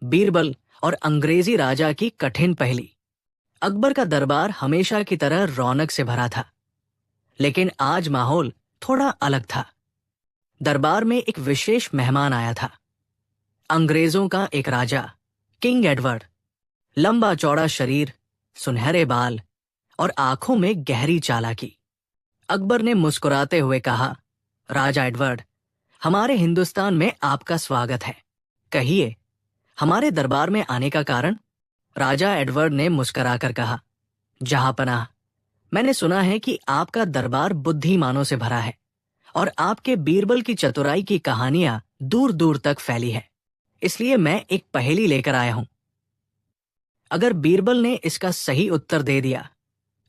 बीरबल और अंग्रेजी राजा की कठिन पहेली। अकबर का दरबार हमेशा की तरह रौनक से भरा था, लेकिन आज माहौल थोड़ा अलग था। दरबार में एक विशेष मेहमान आया था। अंग्रेजों का एक राजा, किंग एडवर्ड। लंबा चौड़ा शरीर, सुनहरे बाल और आंखों में गहरी चालाकी। अकबर ने मुस्कुराते हुए कहा, राजा एडवर्ड, हमारे हिंदुस्तान में आपका स्वागत है। कहिए, हमारे दरबार में आने का कारण? राजा एडवर्ड ने मुस्कुराकर कहा, जहांपनाह, मैंने सुना है कि आपका दरबार बुद्धिमानों से भरा है और आपके बीरबल की चतुराई की कहानियां दूर दूर तक फैली है। इसलिए मैं एक पहेली लेकर आया हूं। अगर बीरबल ने इसका सही उत्तर दे दिया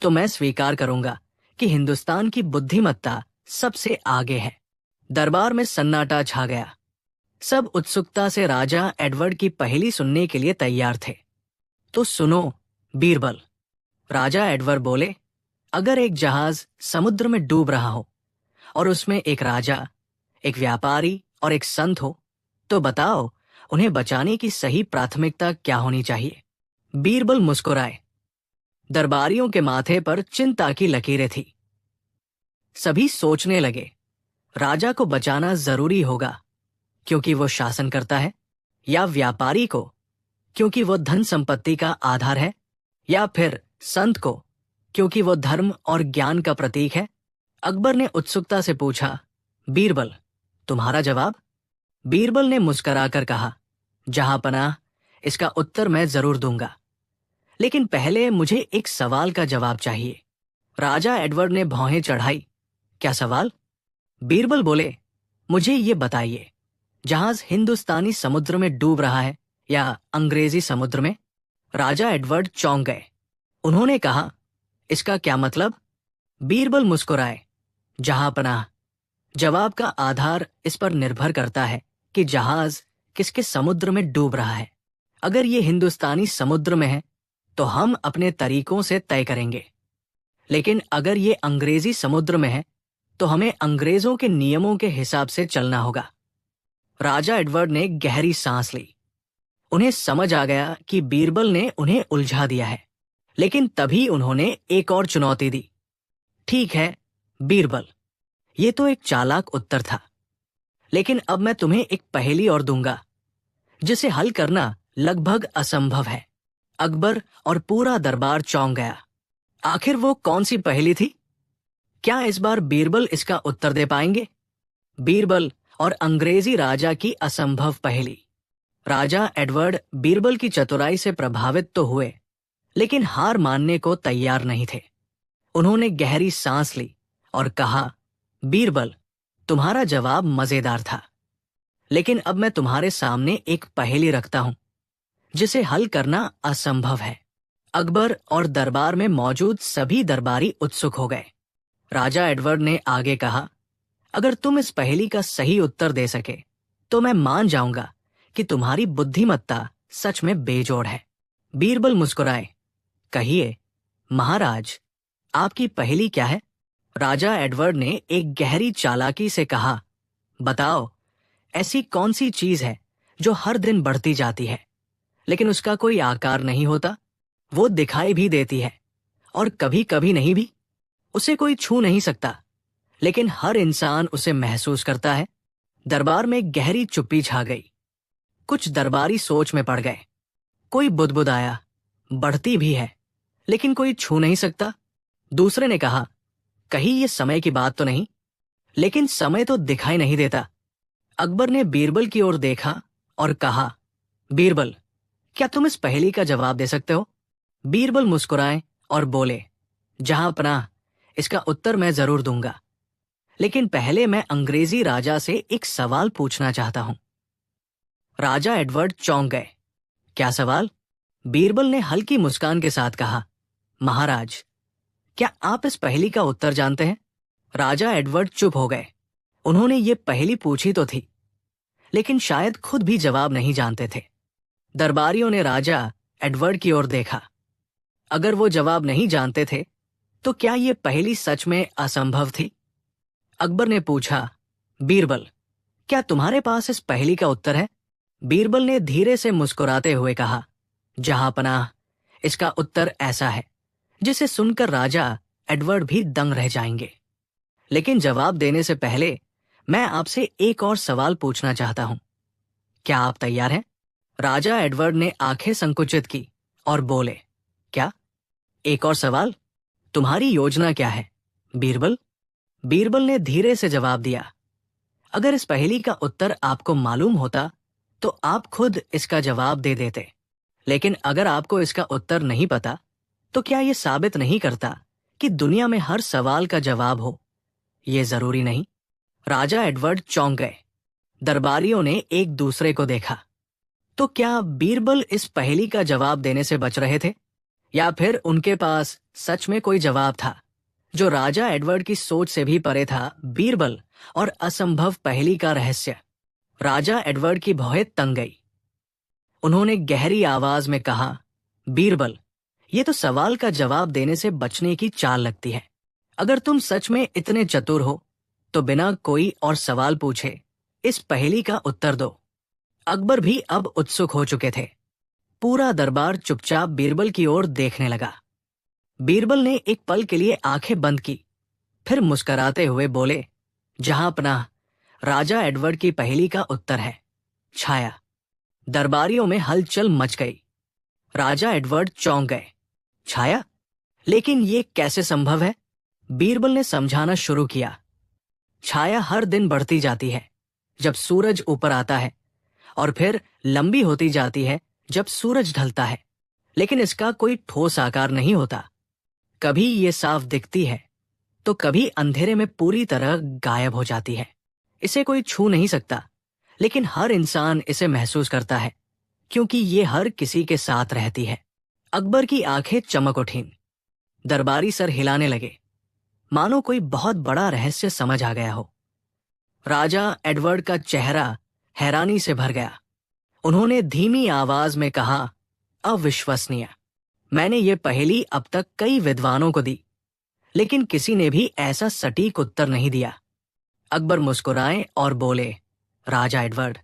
तो मैं स्वीकार करूंगा कि हिंदुस्तान की बुद्धिमत्ता सबसे आगे है। दरबार में सन्नाटा छा गया। सब उत्सुकता से राजा एडवर्ड की पहेली सुनने के लिए तैयार थे। तो सुनो बीरबल, राजा एडवर्ड बोले, अगर एक जहाज समुद्र में डूब रहा हो और उसमें एक राजा, एक व्यापारी और एक संत हो, तो बताओ उन्हें बचाने की सही प्राथमिकता क्या होनी चाहिए? बीरबल मुस्कुराए। दरबारियों के माथे पर चिंता की लकीरें थी। सभी सोचने लगे, राजा को बचाना जरूरी होगा क्योंकि वो शासन करता है, या व्यापारी को क्योंकि वो धन संपत्ति का आधार है, या फिर संत को क्योंकि वो धर्म और ज्ञान का प्रतीक है? अकबर ने उत्सुकता से पूछा, बीरबल, तुम्हारा जवाब? बीरबल ने मुस्कुराकर कहा, जहांपनाह, इसका उत्तर मैं जरूर दूंगा, लेकिन पहले मुझे एक सवाल का जवाब चाहिए। राजा एडवर्ड ने भौहें चढ़ाई। क्या सवाल? बीरबल बोले, मुझे ये बताइए, जहाज हिंदुस्तानी समुद्र में डूब रहा है या अंग्रेजी समुद्र में? राजा एडवर्ड चौंक गए। उन्होंने कहा, इसका क्या मतलब? बीरबल मुस्कुराए, जहांपनाह, जवाब का आधार इस पर निर्भर करता है कि जहाज किसके समुद्र में डूब रहा है। अगर ये हिंदुस्तानी समुद्र में है तो हम अपने तरीकों से तय करेंगे, लेकिन अगर ये अंग्रेजी समुद्र में है तो हमें अंग्रेजों के नियमों के हिसाब से चलना होगा। राजा एडवर्ड ने गहरी सांस ली। उन्हें समझ आ गया कि बीरबल ने उन्हें उलझा दिया है, लेकिन तभी उन्होंने एक और चुनौती दी। ठीक है बीरबल, ये तो एक चालाक उत्तर था, लेकिन अब मैं तुम्हें एक पहेली और दूंगा जिसे हल करना लगभग असंभव है। अकबर और पूरा दरबार चौंक गया। आखिर वो कौन सी पहेली थी? क्या इस बार बीरबल इसका उत्तर दे पाएंगे? बीरबल और अंग्रेजी राजा की असंभव पहेली। राजा एडवर्ड बीरबल की चतुराई से प्रभावित तो हुए, लेकिन हार मानने को तैयार नहीं थे। उन्होंने गहरी सांस ली और कहा, बीरबल, तुम्हारा जवाब मजेदार था, लेकिन अब मैं तुम्हारे सामने एक पहेली रखता हूं जिसे हल करना असंभव है। अकबर और दरबार में मौजूद सभी दरबारी उत्सुक हो गए। राजा एडवर्ड ने आगे कहा, अगर तुम इस पहेली का सही उत्तर दे सके तो मैं मान जाऊंगा कि तुम्हारी बुद्धिमत्ता सच में बेजोड़ है। बीरबल मुस्कुराए। कहिए महाराज, आपकी पहेली क्या है? राजा एडवर्ड ने एक गहरी चालाकी से कहा, बताओ, ऐसी कौन सी चीज है जो हर दिन बढ़ती जाती है लेकिन उसका कोई आकार नहीं होता? वो दिखाई भी देती है और कभी कभी नहीं भी। उसे कोई छू नहीं सकता, लेकिन हर इंसान उसे महसूस करता है। दरबार में गहरी चुप्पी छा गई। कुछ दरबारी सोच में पड़ गए। कोई बुदबुदाया, बढ़ती भी है लेकिन कोई छू नहीं सकता। दूसरे ने कहा, कहीं ये समय की बात तो नहीं? लेकिन समय तो दिखाई नहीं देता। अकबर ने बीरबल की ओर देखा और कहा, बीरबल, क्या तुम इस पहेली का जवाब दे सकते हो? बीरबल मुस्कुराए और बोले, जहांपनाह, इसका उत्तर मैं जरूर दूंगा, लेकिन पहले मैं अंग्रेजी राजा से एक सवाल पूछना चाहता हूं। राजा एडवर्ड चौंक गए। क्या सवाल? बीरबल ने हल्की मुस्कान के साथ कहा, महाराज, क्या आप इस पहेली का उत्तर जानते हैं? राजा एडवर्ड चुप हो गए। उन्होंने ये पहेली पूछी तो थी, लेकिन शायद खुद भी जवाब नहीं जानते थे। दरबारियों ने राजा एडवर्ड की ओर देखा। अगर वो जवाब नहीं जानते थे तो क्या ये पहेली सच में असंभव थी? अकबर ने पूछा, बीरबल, क्या तुम्हारे पास इस पहेली का उत्तर है? बीरबल ने धीरे से मुस्कुराते हुए कहा, जहांपनाह, इसका उत्तर ऐसा है जिसे सुनकर राजा एडवर्ड भी दंग रह जाएंगे। लेकिन जवाब देने से पहले मैं आपसे एक और सवाल पूछना चाहता हूं। क्या आप तैयार हैं? राजा एडवर्ड ने आंखें संकुचित की और बोले, क्या? एक और सवाल? तुम्हारी योजना क्या है, बीरबल? बीरबल ने धीरे से जवाब दिया, अगर इस पहेली का उत्तर आपको मालूम होता तो आप खुद इसका जवाब दे देते। लेकिन अगर आपको इसका उत्तर नहीं पता तो क्या यह साबित नहीं करता कि दुनिया में हर सवाल का जवाब हो? यह जरूरी नहीं। राजा एडवर्ड चौंक गए। दरबारियों ने एक दूसरे को देखा। तो क्या बीरबल इस पहेली का जवाब देने से बच रहे थे, या फिर उनके पास सच में कोई जवाब था जो राजा एडवर्ड की सोच से भी परे था? बीरबल और असंभव पहेली का रहस्य। राजा एडवर्ड की भौहें तंग गई। उन्होंने गहरी आवाज में कहा, बीरबल, ये तो सवाल का जवाब देने से बचने की चाल लगती है। अगर तुम सच में इतने चतुर हो तो बिना कोई और सवाल पूछे इस पहेली का उत्तर दो। अकबर भी अब उत्सुक हो चुके थे। पूरा दरबार चुपचाप बीरबल की ओर देखने लगा। बीरबल ने एक पल के लिए आंखें बंद की, फिर मुस्कुराते हुए बोले, जहांपनाह, राजा एडवर्ड की पहेली का उत्तर है छाया। दरबारियों में हलचल मच गई। राजा एडवर्ड चौंक गए। छाया? लेकिन ये कैसे संभव है? बीरबल ने समझाना शुरू किया। छाया हर दिन बढ़ती जाती है जब सूरज ऊपर आता है, और फिर लंबी होती जाती है जब सूरज ढलता है। लेकिन इसका कोई ठोस आकार नहीं होता। कभी ये साफ दिखती है तो कभी अंधेरे में पूरी तरह गायब हो जाती है। इसे कोई छू नहीं सकता, लेकिन हर इंसान इसे महसूस करता है क्योंकि ये हर किसी के साथ रहती है। अकबर की आंखें चमक उठीं। दरबारी सर हिलाने लगे, मानो कोई बहुत बड़ा रहस्य समझ आ गया हो। राजा एडवर्ड का चेहरा हैरानी से भर गया। उन्होंने धीमी आवाज में कहा, अविश्वसनीय। मैंने ये पहेली अब तक कई विद्वानों को दी, लेकिन किसी ने भी ऐसा सटीक उत्तर नहीं दिया। अकबर मुस्कुराए और बोले, राजा एडवर्ड,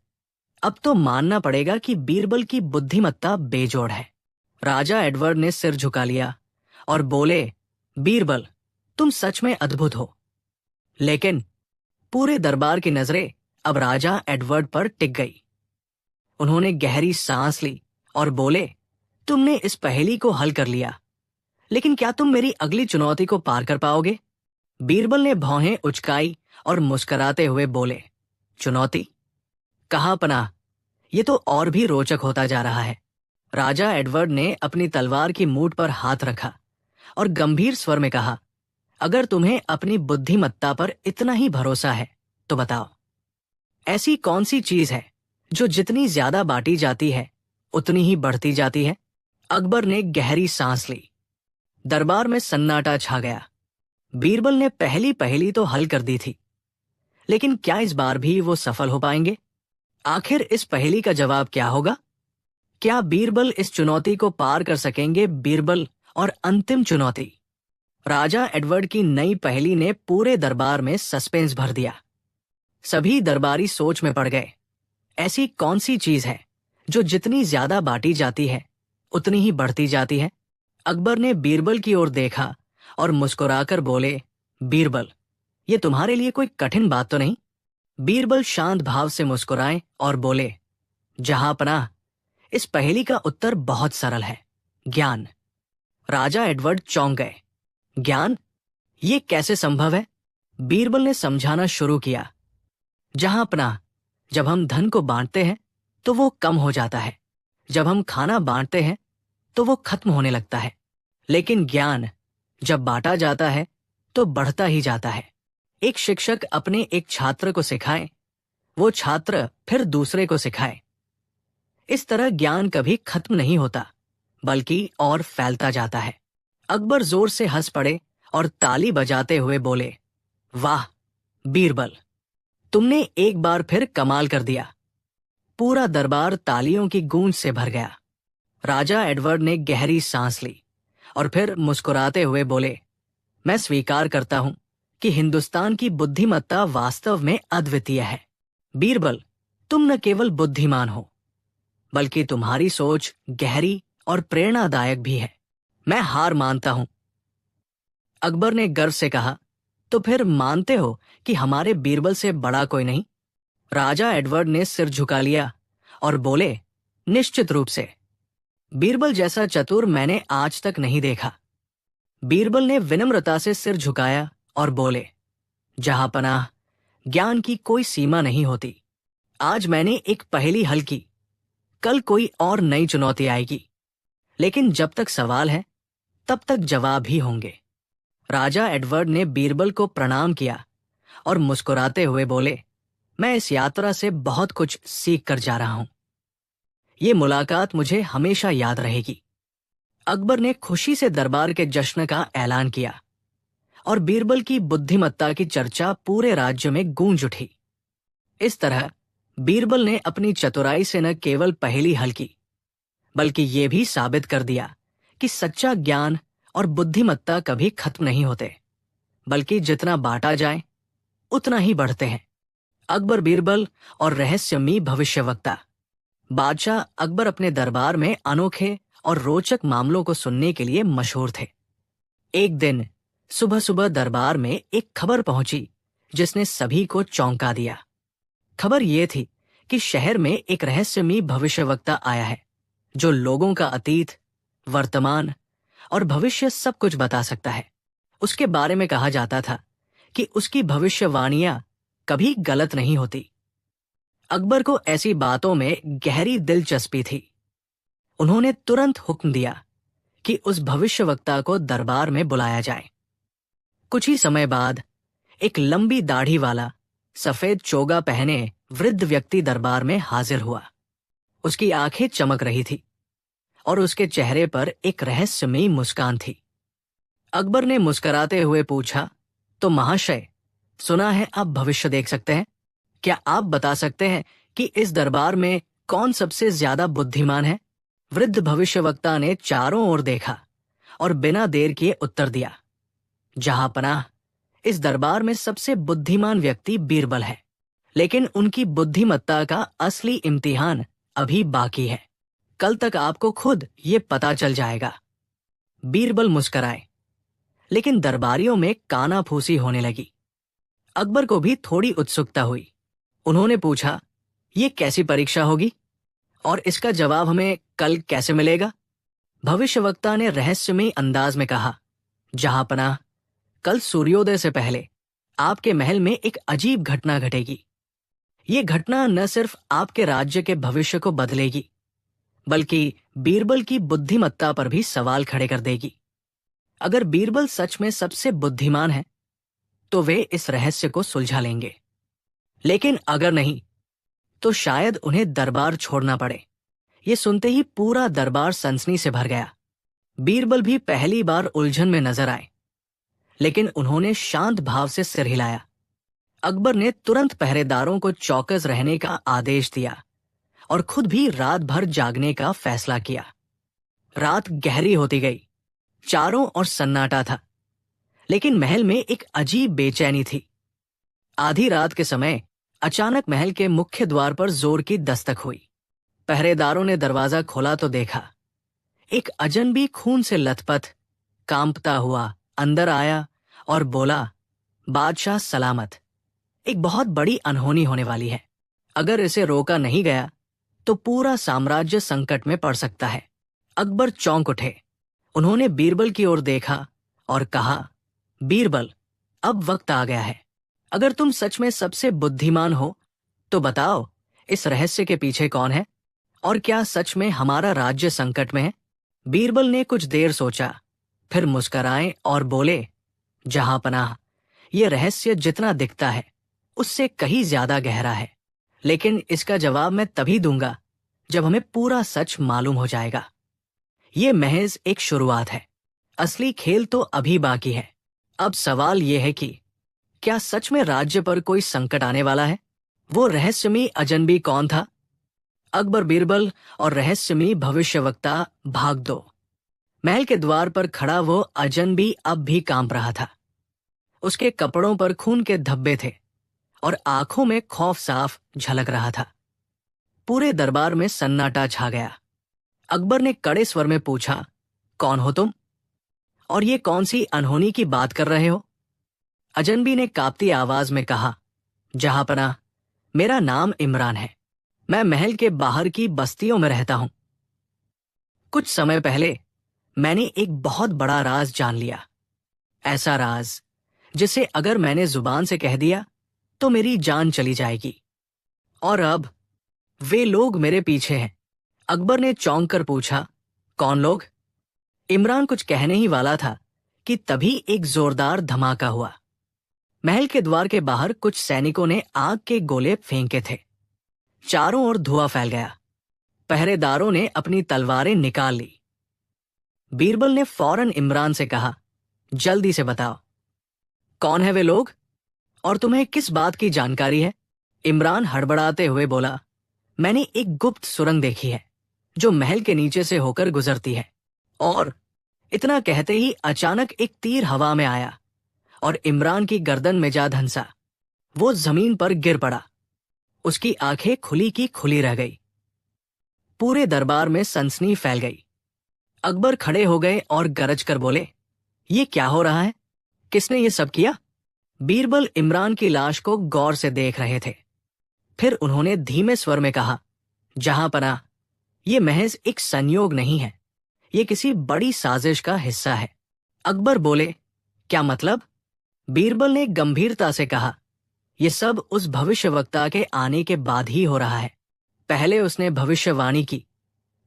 अब तो मानना पड़ेगा कि बीरबल की बुद्धिमत्ता बेजोड़ है। राजा एडवर्ड ने सिर झुका लिया और बोले, बीरबल, तुम सच में अद्भुत हो। लेकिन पूरे दरबार की नजरें अब राजा एडवर्ड पर टिक गई। उन्होंने गहरी सांस ली और बोले, तुमने इस पहेली को हल कर लिया, लेकिन क्या तुम मेरी अगली चुनौती को पार कर पाओगे? बीरबल ने भौहें उचकाई और मुस्कुराते हुए बोले, चुनौती? कहाँ पनाह, ये तो और भी रोचक होता जा रहा है। राजा एडवर्ड ने अपनी तलवार की मूठ पर हाथ रखा और गंभीर स्वर में कहा, अगर तुम्हें अपनी बुद्धिमत्ता पर इतना ही भरोसा है तो बताओ, ऐसी कौन सी चीज है जो जितनी ज्यादा बांटी जाती है उतनी ही बढ़ती जाती है? अकबर ने गहरी सांस ली। दरबार में सन्नाटा छा गया। बीरबल ने पहली पहेली तो हल कर दी थी, लेकिन क्या इस बार भी वो सफल हो पाएंगे? आखिर इस पहेली का जवाब क्या होगा? क्या बीरबल इस चुनौती को पार कर सकेंगे? बीरबल और अंतिम चुनौती। राजा एडवर्ड की नई पहेली ने पूरे दरबार में सस्पेंस भर दिया। सभी दरबारी सोच में पड़ गए। ऐसी कौन सी चीज है जो जितनी ज्यादा बांटी जाती है उतनी ही बढ़ती जाती है? अकबर ने बीरबल की ओर देखा और मुस्कुराकर बोले, बीरबल, ये तुम्हारे लिए कोई कठिन बात तो नहीं? बीरबल शांत भाव से मुस्कुराए और बोले, जहांपनाह, इस पहेली का उत्तर बहुत सरल है, ज्ञान। राजा एडवर्ड चौंक गए। ज्ञान? ये कैसे संभव है? बीरबल ने समझाना शुरू किया। जहांपनाह, जब हम धन को बांटते हैं तो वो कम हो जाता है। जब हम खाना बांटते हैं तो वो खत्म होने लगता है। लेकिन ज्ञान जब बांटा जाता है तो बढ़ता ही जाता है। एक शिक्षक अपने एक छात्र को सिखाए, वो छात्र फिर दूसरे को सिखाए। इस तरह ज्ञान कभी खत्म नहीं होता, बल्कि और फैलता जाता है। अकबर जोर से हंस पड़े और ताली बजाते हुए बोले, वाह बीरबल, तुमने एक बार फिर कमाल कर दिया। पूरा दरबार तालियों की गूंज से भर गया। राजा एडवर्ड ने गहरी सांस ली और फिर मुस्कुराते हुए बोले, मैं स्वीकार करता हूं कि हिंदुस्तान की बुद्धिमत्ता वास्तव में अद्वितीय है। बीरबल, तुम न केवल बुद्धिमान हो बल्कि तुम्हारी सोच गहरी और प्रेरणादायक भी है। मैं हार मानता हूं। अकबर ने गर्व से कहा, तो फिर मानते हो कि हमारे बीरबल से बड़ा कोई नहीं? राजा एडवर्ड ने सिर झुका लिया और बोले, निश्चित रूप से। बीरबल जैसा चतुर मैंने आज तक नहीं देखा। बीरबल ने विनम्रता से सिर झुकाया और बोले, जहांपनाह, ज्ञान की कोई सीमा नहीं होती। आज मैंने एक पहेली हल की, कल कोई और नई चुनौती आएगी, लेकिन जब तक सवाल है तब तक जवाब ही होंगे। राजा एडवर्ड ने बीरबल को प्रणाम किया और मुस्कुराते हुए बोले, मैं इस यात्रा से बहुत कुछ सीख कर जा रहा हूं। ये मुलाकात मुझे हमेशा याद रहेगी। अकबर ने खुशी से दरबार के जश्न का ऐलान किया और बीरबल की बुद्धिमत्ता की चर्चा पूरे राज्य में गूंज उठी। इस तरह बीरबल ने अपनी चतुराई से न केवल पहेली हल की, बल्कि ये भी साबित कर दिया कि सच्चा ज्ञान और बुद्धिमत्ता कभी खत्म नहीं होते, बल्कि जितना बांटा जाए उतना ही बढ़ते हैं। अकबर बीरबल और रहस्यमयी भविष्यवक्ता। बादशाह अकबर अपने दरबार में अनोखे और रोचक मामलों को सुनने के लिए मशहूर थे। एक दिन सुबह सुबह दरबार में एक खबर पहुंची जिसने सभी को चौंका दिया। खबर ये थी कि शहर में एक रहस्यमयी भविष्यवक्ता आया है जो लोगों का अतीत, वर्तमान और भविष्य सब कुछ बता सकता है। उसके बारे में कहा जाता था कि उसकी भविष्यवाणियां कभी गलत नहीं होती। अकबर को ऐसी बातों में गहरी दिलचस्पी थी। उन्होंने तुरंत हुक्म दिया कि उस भविष्यवक्ता को दरबार में बुलाया जाए। कुछ ही समय बाद एक लंबी दाढ़ी वाला सफेद चोगा पहने वृद्ध व्यक्ति दरबार में हाजिर हुआ। उसकी आंखें चमक रही थी और उसके चेहरे पर एक रहस्यमयी मुस्कान थी। अकबर ने मुस्कुराते हुए पूछा, तो महाशय, सुना है आप भविष्य देख सकते हैं। क्या आप बता सकते हैं कि इस दरबार में कौन सबसे ज्यादा बुद्धिमान है? वृद्ध भविष्यवक्ता ने चारों ओर देखा और बिना देर किए उत्तर दिया, जहांपनाह, इस दरबार में सबसे बुद्धिमान व्यक्ति बीरबल है, लेकिन उनकी बुद्धिमत्ता का असली इम्तिहान अभी बाकी है। कल तक आपको खुद ये पता चल जाएगा। बीरबल मुस्कराए, लेकिन दरबारियों में कानाफूसी होने लगी। अकबर को भी थोड़ी उत्सुकता हुई। उन्होंने पूछा, ये कैसी परीक्षा होगी और इसका जवाब हमें कल कैसे मिलेगा? भविष्यवक्ता ने रहस्यमयी अंदाज में कहा, जहांपनाह, कल सूर्योदय से पहले आपके महल में एक अजीब घटना घटेगी। ये घटना न सिर्फ आपके राज्य के भविष्य को बदलेगी, बल्कि बीरबल की बुद्धिमत्ता पर भी सवाल खड़े कर देगी। अगर बीरबल सच में सबसे बुद्धिमान है तो वे इस रहस्य को सुलझा लेंगे, लेकिन अगर नहीं तो शायद उन्हें दरबार छोड़ना पड़े। ये सुनते ही पूरा दरबार सनसनी से भर गया। बीरबल भी पहली बार उलझन में नजर आए, लेकिन उन्होंने शांत भाव से सिर हिलाया। अकबर ने तुरंत पहरेदारों को चौकस रहने का आदेश दिया और खुद भी रात भर जागने का फैसला किया। रात गहरी होती गई, चारों ओर सन्नाटा था, लेकिन महल में एक अजीब बेचैनी थी। आधी रात के समय अचानक महल के मुख्य द्वार पर जोर की दस्तक हुई। पहरेदारों ने दरवाजा खोला तो देखा एक अजनबी खून से लथपथ, कांपता हुआ अंदर आया और बोला, बादशाह सलामत। एक बहुत बड़ी अनहोनी होने वाली है। अगर इसे रोका नहीं गया तो पूरा साम्राज्य संकट में पड़ सकता है। अकबर चौंक उठे। उन्होंने बीरबल की ओर देखा और कहा, बीरबल, अब वक्त आ गया है। अगर तुम सच में सबसे बुद्धिमान हो तो बताओ, इस रहस्य के पीछे कौन है और क्या सच में हमारा राज्य संकट में है? बीरबल ने कुछ देर सोचा, फिर मुस्कुराए और बोले, जहांपनाह, ये रहस्य जितना दिखता है उससे कहीं ज्यादा गहरा है, लेकिन इसका जवाब मैं तभी दूंगा जब हमें पूरा सच मालूम हो जाएगा। ये महज एक शुरुआत है, असली खेल तो अभी बाकी है। अब सवाल यह है कि क्या सच में राज्य पर कोई संकट आने वाला है? वो रहस्यमयी अजनबी कौन था? अकबर, बीरबल और रहस्यमयी भविष्यवक्ता भाग 2। महल के द्वार पर खड़ा वो अजनबी अब भी कांप रहा था। उसके कपड़ों पर खून के धब्बे थे और आंखों में खौफ साफ झलक रहा था। पूरे दरबार में सन्नाटा छा गया। अकबर ने कड़े स्वर में पूछा, कौन हो तुम और ये कौन सी अनहोनी की बात कर रहे हो? अजनबी ने कांपती आवाज में कहा, जहांपनाह, मेरा नाम इमरान है। मैं महल के बाहर की बस्तियों में रहता हूं। कुछ समय पहले मैंने एक बहुत बड़ा राज जान लिया, ऐसा राज जिसे अगर मैंने जुबान से कह दिया तो मेरी जान चली जाएगी। और अब वे लोग मेरे पीछे हैं। अकबर ने चौंक कर पूछा, कौन लोग? इमरान कुछ कहने ही वाला था कि तभी एक जोरदार धमाका हुआ। महल के द्वार के बाहर कुछ सैनिकों ने आग के गोले फेंके थे। चारों ओर धुआं फैल गया। पहरेदारों ने अपनी तलवारें निकाल ली। बीरबल ने फौरन इमरान से कहा, जल्दी से बताओ, कौन है वे लोग और तुम्हें किस बात की जानकारी है? इमरान हड़बड़ाते हुए बोला, मैंने एक गुप्त सुरंग देखी है जो महल के नीचे से होकर गुजरती है। और इतना कहते ही अचानक एक तीर हवा में आया और इमरान की गर्दन में जा धंसा। वो जमीन पर गिर पड़ा। उसकी आंखें खुली की खुली रह गई। पूरे दरबार में सनसनी फैल गई। अकबर खड़े हो गए और गरज कर बोले, ये क्या हो रहा है? किसने ये सब किया? बीरबल इमरान की लाश को गौर से देख रहे थे। फिर उन्होंने धीमे स्वर में कहा, जहांपनाह, ये महज एक संयोग नहीं है, ये किसी बड़ी साजिश का हिस्सा है। अकबर बोले, क्या मतलब? बीरबल ने गंभीरता से कहा, यह सब उस भविष्यवक्ता के आने के बाद ही हो रहा है। पहले उसने भविष्यवाणी की,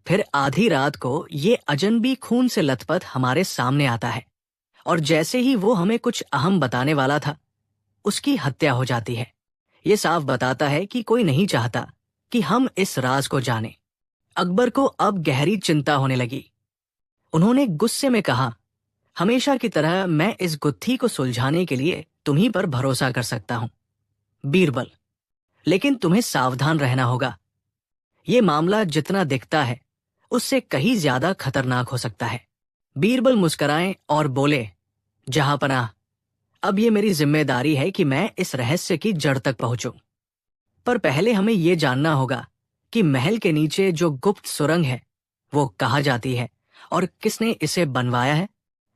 फिर आधी रात को ये अजनबी खून से लथपथ हमारे सामने आता है और जैसे ही वो हमें कुछ अहम बताने वाला था, उसकी हत्या हो जाती है। ये साफ बताता है कि कोई नहीं चाहता कि हम इस राज को जाने। अकबर को अब गहरी चिंता होने लगी। उन्होंने गुस्से में कहा, हमेशा की तरह मैं इस गुत्थी को सुलझाने के लिए तुम्हीं पर भरोसा कर सकता हूं, बीरबल, लेकिन तुम्हें सावधान रहना होगा। ये मामला जितना दिखता है उससे कहीं ज्यादा खतरनाक हो सकता है। बीरबल मुस्कुराए और बोले, जहांपनाह, अब ये मेरी जिम्मेदारी है कि मैं इस रहस्य की जड़ तक पहुंचूं। पर पहले हमें यह जानना होगा कि महल के नीचे जो गुप्त सुरंग है वो कहाँ जाती है और किसने इसे बनवाया है।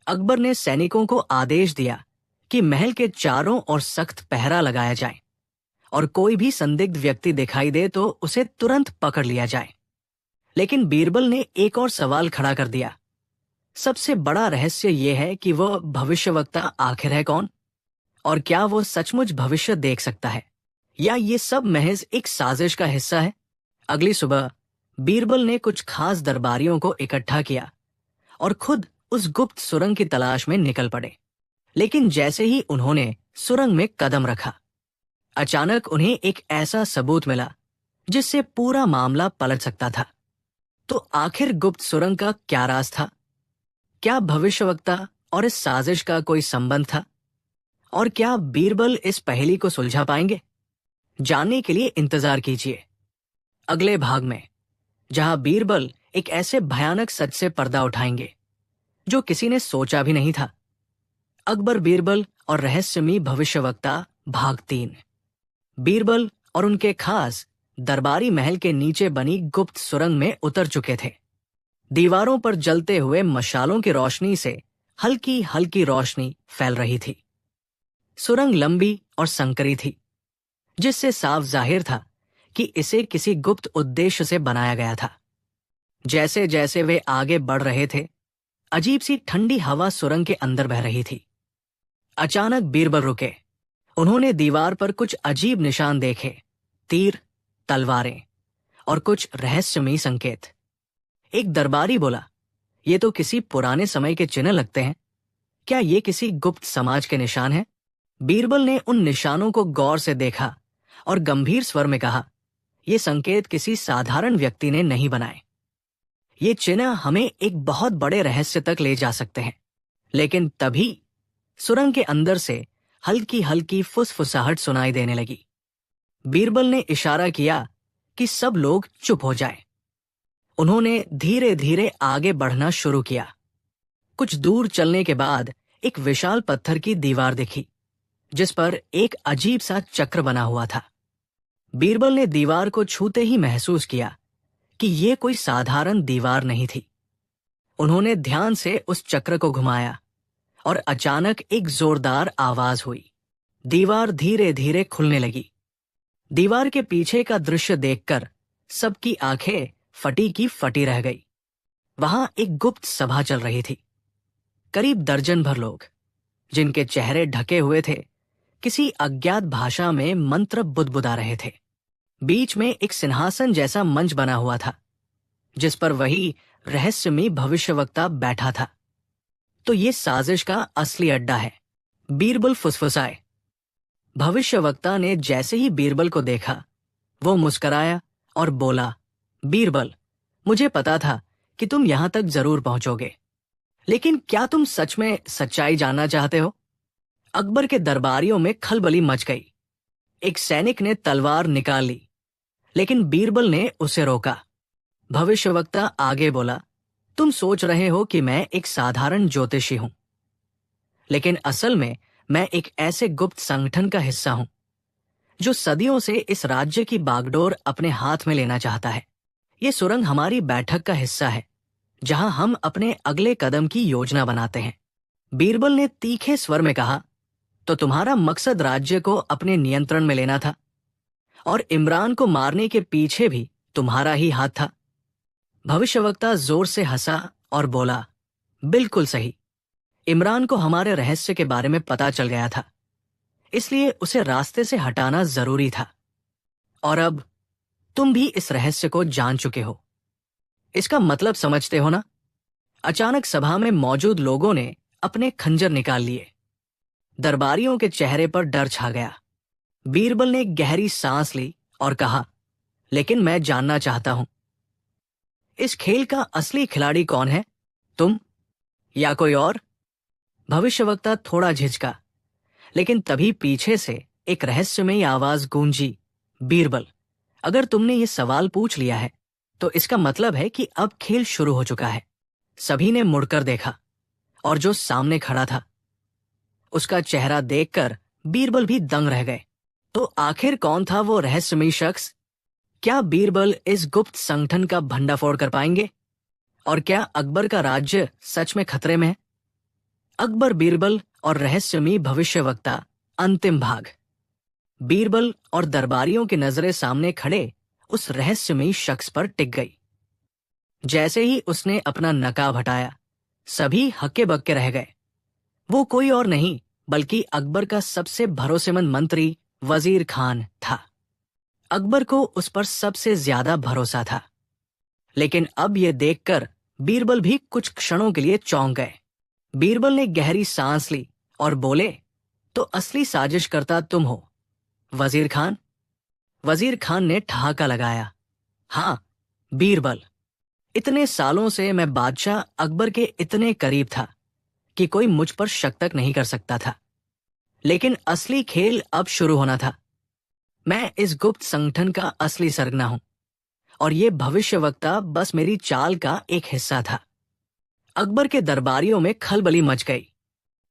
अकबर ने सैनिकों को आदेश दिया कि महल के चारों ओर सख्त पहरा लगाया जाए और कोई भी संदिग्ध व्यक्ति दिखाई दे तो उसे तुरंत पकड़ लिया जाए। लेकिन बीरबल ने एक और सवाल खड़ा कर दिया, सबसे बड़ा रहस्य यह है कि वह भविष्यवक्ता आखिर है कौन और क्या वो सचमुच भविष्य देख सकता है या ये सब महज एक साजिश का हिस्सा है। अगली सुबह बीरबल ने कुछ खास दरबारियों को इकट्ठा किया और खुद उस गुप्त सुरंग की तलाश में निकल पड़े। लेकिन जैसे ही उन्होंने सुरंग में कदम रखा, अचानक उन्हें एक ऐसा सबूत मिला जिससे पूरा मामला पलट सकता था। तो आखिर गुप्त सुरंग का क्या राज था? क्या भविष्यवक्ता और इस साजिश का कोई संबंध था? और क्या बीरबल इस पहेली को सुलझा पाएंगे? जानने के लिए इंतजार कीजिए अगले भाग में, जहां बीरबल एक ऐसे भयानक सच से पर्दा उठाएंगे जो किसी ने सोचा भी नहीं था। अकबर, बीरबल और रहस्यमयी भविष्यवक्ता भाग 3। बीरबल और उनके खास दरबारी महल के नीचे बनी गुप्त सुरंग में उतर चुके थे। दीवारों पर जलते हुए मशालों की रोशनी से हल्की हल्की रोशनी फैल रही थी। सुरंग लंबी और संकरी थी, जिससे साफ जाहिर था कि इसे किसी गुप्त उद्देश्य से बनाया गया था। जैसे जैसे वे आगे बढ़ रहे थे, अजीब सी ठंडी हवा सुरंग के अंदर बह रही थी। अचानक बीरबल रुके। उन्होंने दीवार पर कुछ अजीब निशान देखे, तीर, तलवारें और कुछ रहस्यमयी संकेत। एक दरबारी बोला, ये तो किसी पुराने समय के चिन्ह लगते हैं। क्या ये किसी गुप्त समाज के निशान हैं? बीरबल ने उन निशानों को गौर से देखा और गंभीर स्वर में कहा, ये संकेत किसी साधारण व्यक्ति ने नहीं बनाए। ये चिन्ह हमें एक बहुत बड़े रहस्य तक ले जा सकते हैं। लेकिन तभी सुरंग के अंदर से हल्की हल्की फुसफुसाहट सुनाई देने लगी। बीरबल ने इशारा किया कि सब लोग चुप हो जाएं। उन्होंने धीरे धीरे आगे बढ़ना शुरू किया। कुछ दूर चलने के बाद एक विशाल पत्थर की दीवार दिखी, जिस पर एक अजीब सा चक्र बना हुआ था। बीरबल ने दीवार को छूते ही महसूस किया कि ये कोई साधारण दीवार नहीं थी। उन्होंने ध्यान से उस चक्र को घुमाया और अचानक एक जोरदार आवाज हुई। दीवार धीरे धीरे खुलने लगी। दीवार के पीछे का दृश्य देखकर सबकी आंखें फटी की फटी रह गई। वहां एक गुप्त सभा चल रही थी। करीब दर्जन भर लोग, जिनके चेहरे ढके हुए थे, किसी अज्ञात भाषा में मंत्र बुदबुदा रहे थे। बीच में एक सिंहासन जैसा मंच बना हुआ था, जिस पर वही रहस्यमयी भविष्यवक्ता बैठा था। तो ये साजिश का असली अड्डा है, बीरबल फुसफुसाए। भविष्यवक्ता ने जैसे ही बीरबल को देखा, वो मुस्कुराया और बोला, बीरबल, मुझे पता था कि तुम यहां तक जरूर पहुंचोगे, लेकिन क्या तुम सच में सच्चाई जानना चाहते हो? अकबर के दरबारियों में खलबली मच गई। एक सैनिक ने तलवार निकाल ली, लेकिन बीरबल ने उसे रोका। भविष्यवक्ता आगे बोला, तुम सोच रहे हो कि मैं एक साधारण ज्योतिषी हूं, लेकिन असल में मैं एक ऐसे गुप्त संगठन का हिस्सा हूं जो सदियों से इस राज्य की बागडोर अपने हाथ में लेना चाहता है। ये सुरंग हमारी बैठक का हिस्सा है, जहां हम अपने अगले कदम की योजना बनाते हैं। बीरबल ने तीखे स्वर में कहा, तो तुम्हारा मकसद राज्य को अपने नियंत्रण में लेना था, और इमरान को मारने के पीछे भी तुम्हारा ही हाथ था। भविष्यवक्ता जोर से हंसा और बोला, बिल्कुल सही। इमरान को हमारे रहस्य के बारे में पता चल गया था, इसलिए उसे रास्ते से हटाना जरूरी था। और अब तुम भी इस रहस्य को जान चुके हो। इसका मतलब समझते हो ना? अचानक सभा में मौजूद लोगों ने अपने खंजर निकाल लिए। दरबारियों के चेहरे पर डर छा गया। बीरबल ने गहरी सांस ली और कहा, लेकिन मैं जानना चाहता हूं, इस खेल का असली खिलाड़ी कौन है? तुम या कोई और? भविष्यवक्ता थोड़ा झिझका, लेकिन तभी पीछे से एक रहस्यमयी आवाज गूंजी, बीरबल, अगर तुमने ये सवाल पूछ लिया है तो इसका मतलब है कि अब खेल शुरू हो चुका है। सभी ने मुड़कर देखा, और जो सामने खड़ा था, उसका चेहरा देखकर बीरबल भी दंग रह गए। तो आखिर कौन था वो रहस्यमयी शख्स? क्या बीरबल इस गुप्त संगठन का भंडाफोड़ कर पाएंगे? और क्या अकबर का राज्य सच में खतरे में है? अकबर, बीरबल और रहस्यमयी भविष्यवक्ता, अंतिम भाग। बीरबल और दरबारियों की नजरें सामने खड़े उस रहस्यमयी शख्स पर टिक गई। जैसे ही उसने अपना नकाब हटाया, सभी हक्के बक्के रह गए। वो कोई और नहीं बल्कि अकबर का सबसे भरोसेमंद मंत्री वजीर खान था। अकबर को उस पर सबसे ज्यादा भरोसा था, लेकिन अब यह देखकर बीरबल भी कुछ क्षणों के लिए चौंक गए। बीरबल ने गहरी सांस ली और बोले, तो असली साजिशकर्ता तुम हो, वजीर खान? वजीर खान ने ठहाका लगाया, हां बीरबल, इतने सालों से मैं बादशाह अकबर के इतने करीब था कि कोई मुझ पर शक तक नहीं कर सकता था, लेकिन असली खेल अब शुरू होना था। मैं इस गुप्त संगठन का असली सरगना हूं, और ये भविष्यवक्ता बस मेरी चाल का एक हिस्सा था। अकबर के दरबारियों में खलबली मच गई।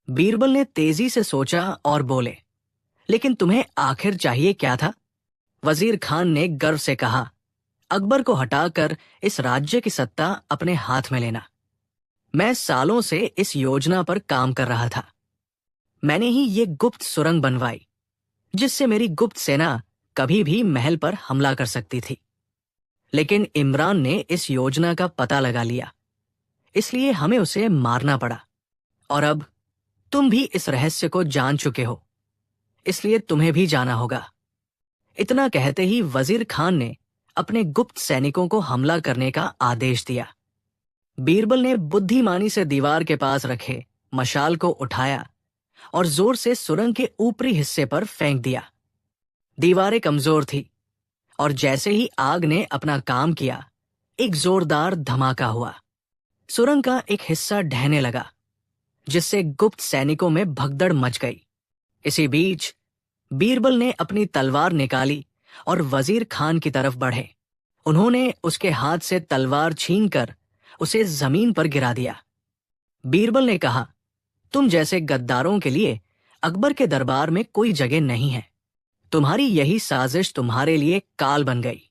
बीरबल ने तेजी से सोचा और बोले, लेकिन तुम्हें आखिर चाहिए क्या था? वजीर खान ने गर्व से कहा, अकबर को हटाकर इस राज्य की सत्ता अपने हाथ में लेना। मैं सालों से इस योजना पर काम कर रहा था। मैंने ही ये गुप्त सुरंग बनवाई, जिससे मेरी गुप्त सेना कभी भी महल पर हमला कर सकती थी। लेकिन इमरान ने इस योजना का पता लगा लिया, इसलिए हमें उसे मारना पड़ा। और अब तुम भी इस रहस्य को जान चुके हो, इसलिए तुम्हें भी जाना होगा। इतना कहते ही वजीर खान ने अपने गुप्त सैनिकों को हमला करने का आदेश दिया। बीरबल ने बुद्धिमानी से दीवार के पास रखे मशाल को उठाया और जोर से सुरंग के ऊपरी हिस्से पर फेंक दिया। दीवारें कमजोर थी, और जैसे ही आग ने अपना काम किया, एक जोरदार धमाका हुआ। सुरंग का एक हिस्सा ढहने लगा, जिससे गुप्त सैनिकों में भगदड़ मच गई। इसी बीच बीरबल ने अपनी तलवार निकाली और वजीर खान की तरफ बढ़े। उन्होंने उसके हाथ से तलवार छीनकर उसे जमीन पर गिरा दिया। बीरबल ने कहा, तुम जैसे गद्दारों के लिए अकबर के दरबार में कोई जगह नहीं है। तुम्हारी यही साजिश तुम्हारे लिए काल बन गई।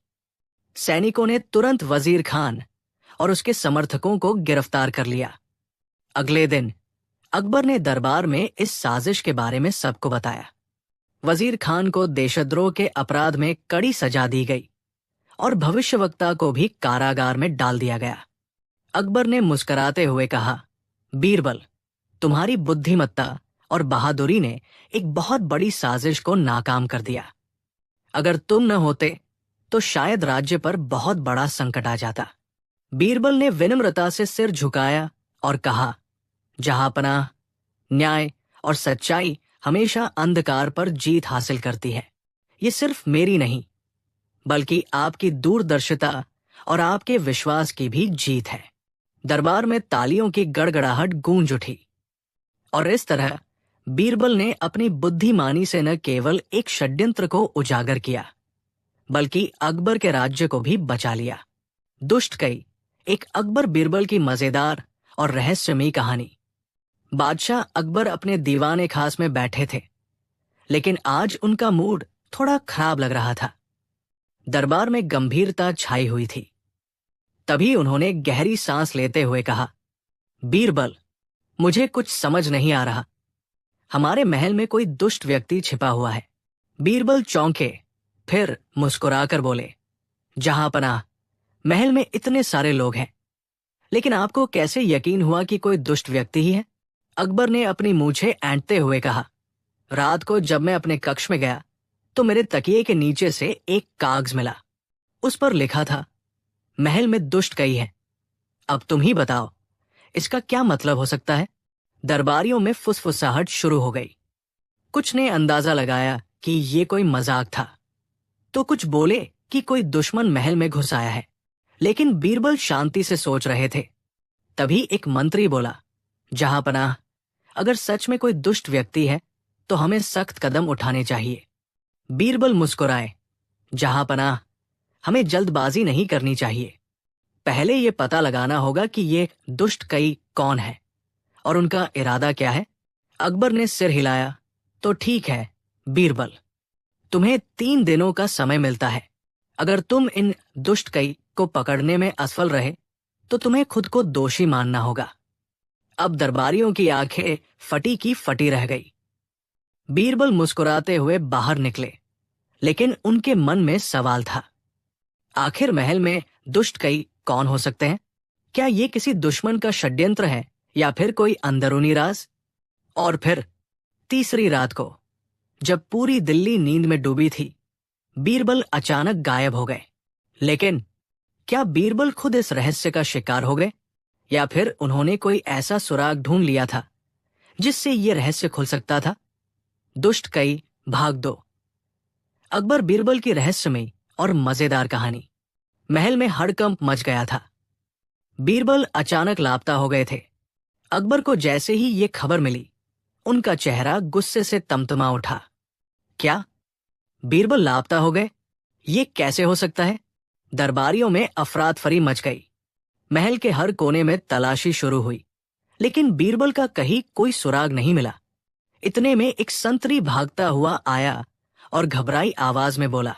सैनिकों ने तुरंत वजीर खान और उसके समर्थकों को गिरफ्तार कर लिया। अगले दिन अकबर ने दरबार में इस साजिश के बारे में सबको बताया। वजीर खान को देशद्रोह के अपराध में कड़ी सजा दी गई और भविष्यवक्ता को भी कारागार में डाल दिया गया। अकबर ने मुस्कुराते हुए कहा, बीरबल, तुम्हारी बुद्धिमत्ता और बहादुरी ने एक बहुत बड़ी साजिश को नाकाम कर दिया। अगर तुम न होते तो शायद राज्य पर बहुत बड़ा संकट आ जाता। बीरबल ने विनम्रता से सिर झुकाया और कहा, जहांपनाह, न्याय और सच्चाई हमेशा अंधकार पर जीत हासिल करती है। ये सिर्फ मेरी नहीं, बल्कि आपकी दूरदर्शिता और आपके विश्वास की भी जीत है। दरबार में तालियों की गड़गड़ाहट गूंज उठी और इस तरह बीरबल ने अपनी बुद्धिमानी से न केवल एक षड्यंत्र को उजागर किया, बल्कि अकबर के राज्य को भी बचा लिया। दुष्ट कई, एक अकबर बीरबल की मजेदार और रहस्यमयी कहानी। बादशाह अकबर अपने दीवाने खास में बैठे थे, लेकिन आज उनका मूड थोड़ा खराब लग रहा था। दरबार में गंभीरता छाई हुई थी। तभी उन्होंने गहरी सांस लेते हुए कहा, बीरबल, मुझे कुछ समझ नहीं आ रहा। हमारे महल में कोई दुष्ट व्यक्ति छिपा हुआ है। बीरबल चौंके, फिर मुस्कुराकर बोले, जहांपनाह, महल में इतने सारे लोग हैं, लेकिन आपको कैसे यकीन हुआ कि कोई दुष्ट व्यक्ति ही है? अकबर ने अपनी मूछें ऐंठते हुए कहा, रात को जब मैं अपने कक्ष में गया तो मेरे तकिए के नीचे से एक कागज मिला। उस पर लिखा था, महल में दुष्ट कई है। अब तुम ही बताओ, इसका क्या मतलब हो सकता है? दरबारियों में फुसफुसाहट शुरू हो गई। कुछ ने अंदाजा लगाया कि ये कोई मजाक था, तो कुछ बोले कि कोई दुश्मन महल में घुस आया है। लेकिन बीरबल शांति से सोच रहे थे। तभी एक मंत्री बोला, जहांपनाह, अगर सच में कोई दुष्ट व्यक्ति है तो हमें सख्त कदम उठाने चाहिए। बीरबल मुस्कुराए, जहांपनाह, हमें जल्दबाजी नहीं करनी चाहिए। पहले ये पता लगाना होगा कि ये दुष्ट कई कौन है और उनका इरादा क्या है। अकबर ने सिर हिलाया, तो ठीक है बीरबल, तुम्हें 3 दिनों का समय मिलता है। अगर तुम इन दुष्ट कई को पकड़ने में असफल रहे तो तुम्हें खुद को दोषी मानना होगा। अब दरबारियों की आंखें फटी की फटी रह गई। बीरबल मुस्कुराते हुए बाहर निकले, लेकिन उनके मन में सवाल था। आखिर महल में दुष्ट कई कौन हो सकते हैं? क्या ये किसी दुश्मन का षड्यंत्र है या फिर कोई अंदरूनी राज? और फिर तीसरी रात को, जब पूरी दिल्ली नींद में डूबी थी, बीरबल अचानक गायब हो गए। लेकिन क्या बीरबल खुद इस रहस्य का शिकार हो गए, या फिर उन्होंने कोई ऐसा सुराग ढूंढ लिया था जिससे ये रहस्य खुल सकता था? दुष्ट कई भाग 2। अकबर बीरबल की रहस्यमयी और मजेदार कहानी। महल में हड़कंप मच गया था। बीरबल अचानक लापता हो गए थे। अकबर को जैसे ही ये खबर मिली, उनका चेहरा गुस्से से तमतमा उठा। क्या बीरबल लापता हो गए? ये कैसे हो सकता है? दरबारियों में अफरातफरी मच गई। महल के हर कोने में तलाशी शुरू हुई, लेकिन बीरबल का कहीं कोई सुराग नहीं मिला। इतने में एक संतरी भागता हुआ आया और घबराई आवाज में बोला,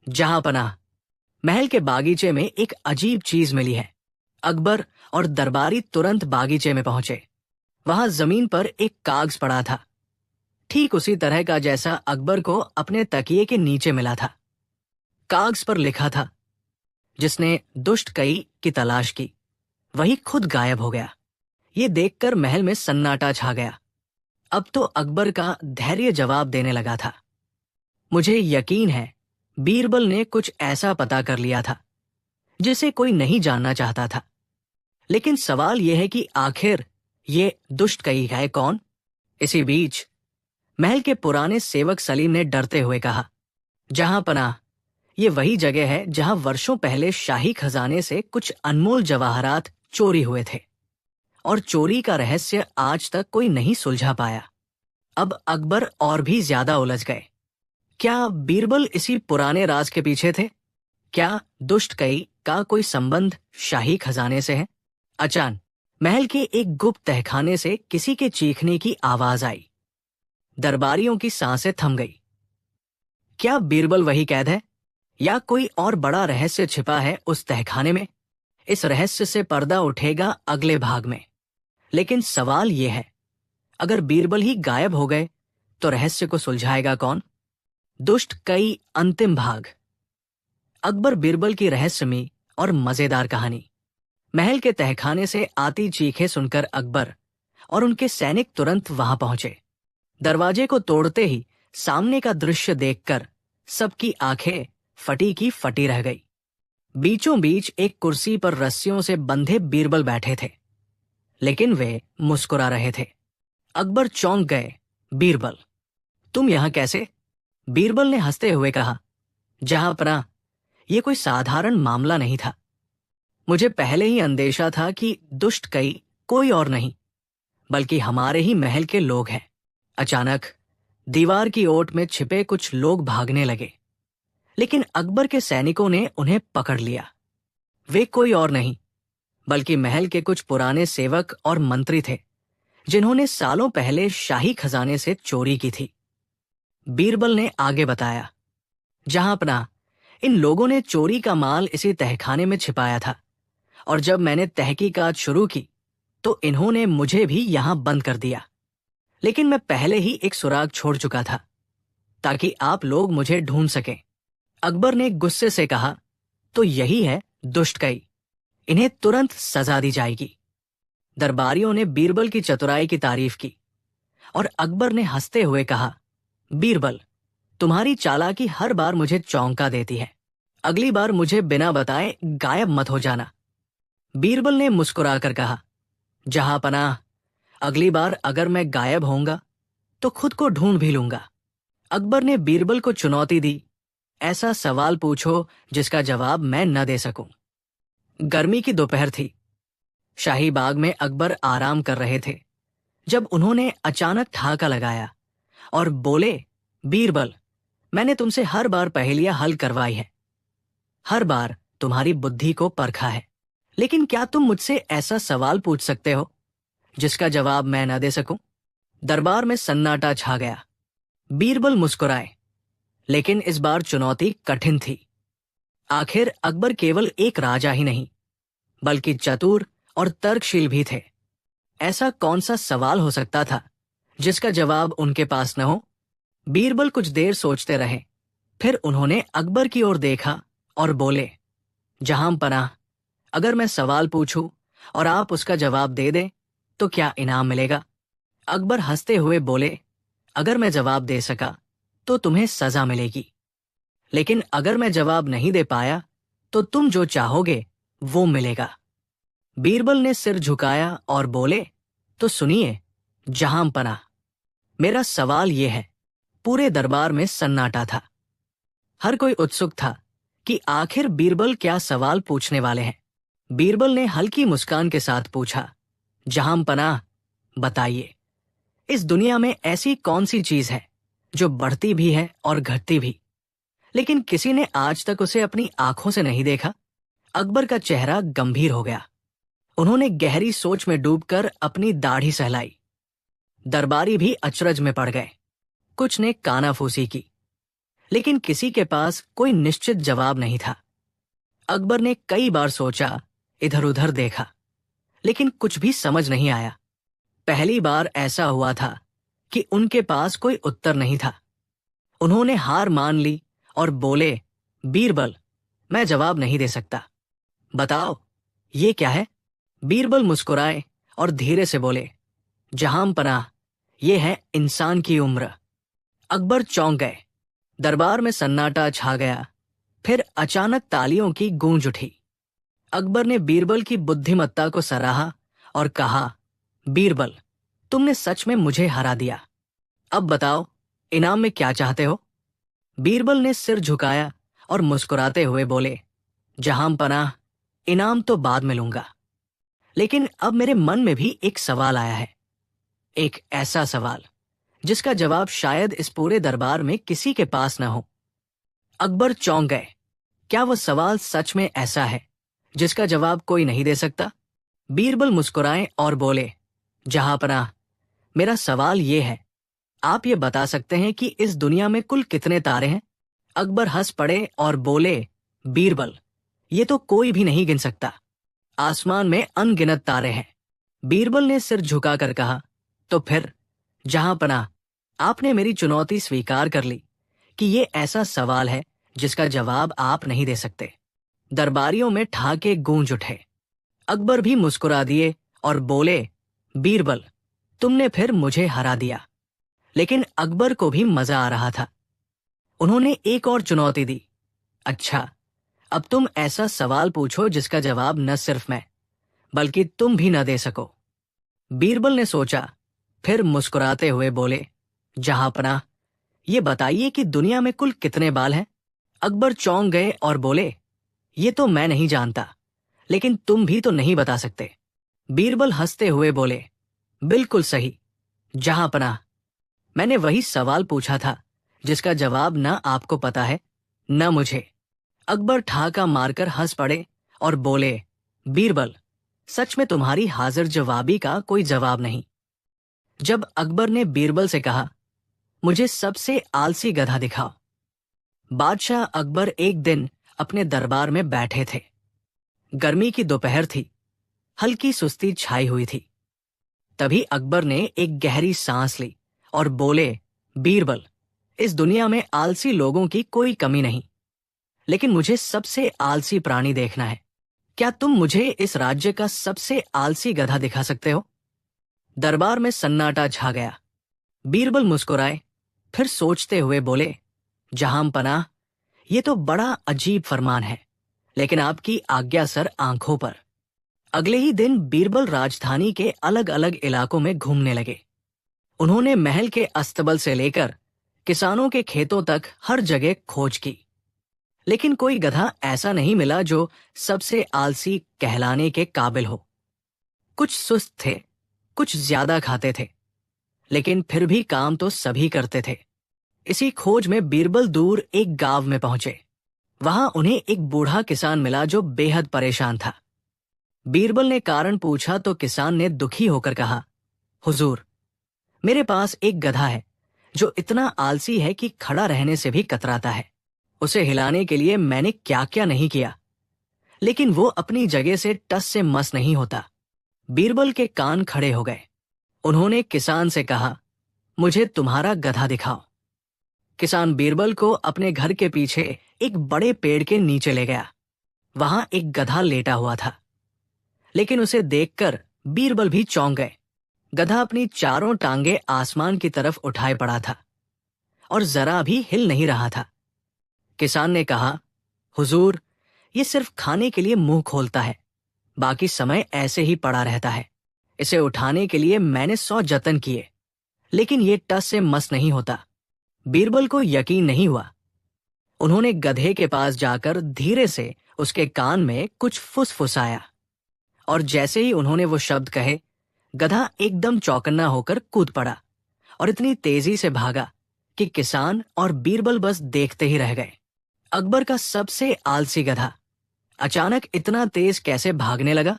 जहांपनाह, महल के बागीचे में एक अजीब चीज मिली है। अकबर और दरबारी तुरंत बागीचे में पहुंचे। वहां जमीन पर एक कागज पड़ा था, ठीक उसी तरह का जैसा अकबर को अपने तकिए के नीचे मिला था। कागज पर लिखा था, जिसने दुष्ट कई की तलाश की वही खुद गायब हो गया। ये देखकर महल में सन्नाटा छा गया। अब तो अकबर का धैर्य जवाब देने लगा था। मुझे यकीन है बीरबल ने कुछ ऐसा पता कर लिया था जिसे कोई नहीं जानना चाहता था। लेकिन सवाल यह है कि आखिर ये दुष्ट कई है कौन? इसी बीच महल के पुराने सेवक सलीम ने डरते हुए कहा, जहांपनाह, ये वही जगह है जहां वर्षों पहले शाही खजाने से कुछ अनमोल जवाहरात चोरी हुए थे, और चोरी का रहस्य आज तक कोई नहीं सुलझा पाया। अब अकबर और भी ज्यादा उलझ गए। क्या बीरबल इसी पुराने राज के पीछे थे? क्या दुष्ट कई का कोई संबंध शाही खजाने से है? अचानक महल के एक गुप्त तहखाने से किसी के चीखने की आवाज आई। दरबारियों की सांसें थम गई। क्या बीरबल वही कैद है या कोई और बड़ा रहस्य छिपा है उस तहखाने में? इस रहस्य से पर्दा उठेगा अगले भाग में। लेकिन सवाल यह है, अगर बीरबल ही गायब हो गए तो रहस्य को सुलझाएगा कौन? दुष्ट कई अंतिम भाग। अकबर बीरबल की रहस्यमयी और मजेदार कहानी। महल के तहखाने से आती चीखें सुनकर अकबर और उनके सैनिक तुरंत वहां पहुंचे। दरवाजे को तोड़ते ही सामने का दृश्य देखकर सबकी आंखें फटी की फटी रह गई। बीचों बीच एक कुर्सी पर रस्सियों से बंधे बीरबल बैठे थे, लेकिन वे मुस्कुरा रहे थे। अकबर चौंक गए। बीरबल, तुम यहां कैसे? बीरबल ने हंसते हुए कहा, जहांपनाह, यह कोई साधारण मामला नहीं था। मुझे पहले ही अंदेशा था कि दुष्ट कई कोई और नहीं बल्कि हमारे ही महल के लोग हैं। अचानक दीवार की ओट में छिपे कुछ लोग भागने लगे, लेकिन अकबर के सैनिकों ने उन्हें पकड़ लिया। वे कोई और नहीं बल्कि महल के कुछ पुराने सेवक और मंत्री थे, जिन्होंने सालों पहले शाही खजाने से चोरी की थी। बीरबल ने आगे बताया, जहांपनाह, इन लोगों ने चोरी का माल इसी तहखाने में छिपाया था, और जब मैंने तहकीकात शुरू की तो इन्होंने मुझे भी यहां बंद कर दिया। लेकिन मैं पहले ही एक सुराग छोड़ चुका था ताकि आप लोग मुझे ढूंढ सकें। अकबर ने गुस्से से कहा, तो यही है दुष्ट कई, इन्हें तुरंत सजा दी जाएगी। दरबारियों ने बीरबल की चतुराई की तारीफ की और अकबर ने हंसते हुए कहा, बीरबल, तुम्हारी चालाकी हर बार मुझे चौंका देती है। अगली बार मुझे बिना बताए गायब मत हो जाना। बीरबल ने मुस्कुराकर कहा, जहांपनाह, अगली बार अगर मैं गायब होऊंगा तो खुद को ढूंढ भी लूंगा। अकबर ने बीरबल को चुनौती दी, ऐसा सवाल पूछो जिसका जवाब मैं न दे सकूं। गर्मी की दोपहर थी। शाही बाग में अकबर आराम कर रहे थे जब उन्होंने अचानक ठहाका लगाया और बोले, बीरबल, मैंने तुमसे हर बार पहेलियां हल करवाई है, हर बार तुम्हारी बुद्धि को परखा है, लेकिन क्या तुम मुझसे ऐसा सवाल पूछ सकते हो जिसका जवाब मैं न दे सकूं? दरबार में सन्नाटा छा गया। बीरबल मुस्कुराए, लेकिन इस बार चुनौती कठिन थी। आखिर अकबर केवल एक राजा ही नहीं बल्कि चतुर और तर्कशील भी थे। ऐसा कौन सा सवाल हो सकता था जिसका जवाब उनके पास न हो? बीरबल कुछ देर सोचते रहे, फिर उन्होंने अकबर की ओर देखा और बोले, जहांपनाह, अगर मैं सवाल पूछूं और आप उसका जवाब दे दें तो क्या इनाम मिलेगा? अकबर हंसते हुए बोले, अगर मैं जवाब दे सका तो तुम्हें सजा मिलेगी, लेकिन अगर मैं जवाब नहीं दे पाया तो तुम जो चाहोगे वो मिलेगा। बीरबल ने सिर झुकाया और बोले, तो सुनिए जहांपनाह, मेरा सवाल यह है। पूरे दरबार में सन्नाटा था। हर कोई उत्सुक था कि आखिर बीरबल क्या सवाल पूछने वाले हैं। बीरबल ने हल्की मुस्कान के साथ पूछा, जहांपनाह, बताइए, इस दुनिया में ऐसी कौन सी चीज है जो बढ़ती भी है और घटती भी, लेकिन किसी ने आज तक उसे अपनी आंखों से नहीं देखा? अकबर का चेहरा गंभीर हो गया। उन्होंने गहरी सोच में डूबकर अपनी दाढ़ी सहलाई। दरबारी भी अचरज में पड़ गए। कुछ ने कानाफूसी की, लेकिन किसी के पास कोई निश्चित जवाब नहीं था। अकबर ने कई बार सोचा, इधर उधर देखा, लेकिन कुछ भी समझ नहीं आया। पहली बार ऐसा हुआ था कि उनके पास कोई उत्तर नहीं था। उन्होंने हार मान ली और बोले, बीरबल, मैं जवाब नहीं दे सकता। बताओ, ये क्या है? बीरबल मुस्कुराए और धीरे से बोले, जहांपनाह, ये है इंसान की उम्र। अकबर चौंक गए। दरबार में सन्नाटा छा गया। फिर अचानक तालियों की गूंज उठी। अकबर ने बीरबल की बुद्धिमत्ता को सराहा और कहा, बीरबल, तुमने सच में मुझे हरा दिया। अब बताओ, इनाम में क्या चाहते हो? बीरबल ने सिर झुकाया और मुस्कुराते हुए बोले, जहांपनाह, इनाम तो बाद में लूंगा, लेकिन अब मेरे मन में भी एक सवाल आया है। एक ऐसा सवाल जिसका जवाब शायद इस पूरे दरबार में किसी के पास न हो। अकबर चौंक गए। क्या वह सवाल सच में ऐसा है जिसका जवाब कोई नहीं दे सकता? बीरबल मुस्कुराए और बोले, जहांपनाह, मेरा सवाल ये है, आप ये बता सकते हैं कि इस दुनिया में कुल कितने तारे हैं? अकबर हंस पड़े और बोले, बीरबल, ये तो कोई भी नहीं गिन सकता। आसमान में अनगिनत तारे हैं। बीरबल ने सिर झुकाकर कहा, तो फिर जहां पनाह, आपने मेरी चुनौती स्वीकार कर ली कि ये ऐसा सवाल है जिसका जवाब आप नहीं दे सकते। दरबारियों में ठहाके गूंज उठे। अकबर भी मुस्कुरा दिए और बोले, बीरबल, तुमने फिर मुझे हरा दिया। लेकिन अकबर को भी मजा आ रहा था। उन्होंने एक और चुनौती दी। अच्छा, अब तुम ऐसा सवाल पूछो जिसका जवाब न सिर्फ मैं बल्कि तुम भी न दे सको। बीरबल ने सोचा, फिर मुस्कुराते हुए बोले, जहांपनाह, ये बताइए कि दुनिया में कुल कितने बाल हैं? अकबर चौंक गए और बोले, ये तो मैं नहीं जानता, लेकिन तुम भी तो नहीं बता सकते। बीरबल हंसते हुए बोले, बिल्कुल सही जहांपनाह, मैंने वही सवाल पूछा था जिसका जवाब न आपको पता है न मुझे। अकबर ठहाका मारकर हंस पड़े और बोले, बीरबल, सच में तुम्हारी हाजिर जवाबी का कोई जवाब नहीं। जब अकबर ने बीरबल से कहा, मुझे सबसे आलसी गधा दिखाओ। बादशाह अकबर एक दिन अपने दरबार में बैठे थे। गर्मी की दोपहर थी। हल्की सुस्ती छाई हुई थी। तभी अकबर ने एक गहरी सांस ली और बोले, बीरबल, इस दुनिया में आलसी लोगों की कोई कमी नहीं, लेकिन मुझे सबसे आलसी प्राणी देखना है। क्या तुम मुझे इस राज्य का सबसे आलसी गधा दिखा सकते हो? दरबार में सन्नाटा छा गया। बीरबल मुस्कुराए, फिर सोचते हुए बोले, जहांपनाह, ये तो बड़ा अजीब फरमान है, लेकिन आपकी आज्ञा सर आंखों पर। अगले ही दिन बीरबल राजधानी के अलग अलग इलाकों में घूमने लगे। उन्होंने महल के अस्तबल से लेकर किसानों के खेतों तक हर जगह खोज की, लेकिन कोई गधा ऐसा नहीं मिला जो सबसे आलसी कहलाने के काबिल हो। कुछ सुस्त थे, कुछ ज्यादा खाते थे, लेकिन फिर भी काम तो सभी करते थे। इसी खोज में बीरबल दूर एक गांव में पहुंचे। वहां उन्हें एक बूढ़ा किसान मिला जो बेहद परेशान था। बीरबल ने कारण पूछा तो किसान ने दुखी होकर कहा, हुजूर, मेरे पास एक गधा है जो इतना आलसी है कि खड़ा रहने से भी कतराता है। उसे हिलाने के लिए मैंने क्या क्या नहीं किया, लेकिन वो अपनी जगह से टस से मस नहीं होता। बीरबल के कान खड़े हो गए। उन्होंने किसान से कहा, मुझे तुम्हारा गधा दिखाओ। किसान बीरबल को अपने घर के पीछे एक बड़े पेड़ के नीचे ले गया। वहां एक गधा लेटा हुआ था, लेकिन उसे देखकर बीरबल भी चौंक गए। गधा अपनी चारों टांगे आसमान की तरफ उठाए पड़ा था और जरा भी हिल नहीं रहा था। किसान ने कहा, हुजूर, ये सिर्फ खाने के लिए मुंह खोलता है, बाकी समय ऐसे ही पड़ा रहता है। इसे उठाने के लिए मैंने 100 जतन किए, लेकिन ये टस से मस नहीं होता। बीरबल को यकीन नहीं हुआ। उन्होंने गधे के पास जाकर धीरे से उसके कान में कुछ फुसफुसाया, और जैसे ही उन्होंने वो शब्द कहे, गधा एकदम चौकन्ना होकर कूद पड़ा और इतनी तेजी से भागा कि किसान और बीरबल बस देखते ही रह गए। अकबर का सबसे आलसी गधा अचानक इतना तेज कैसे भागने लगा?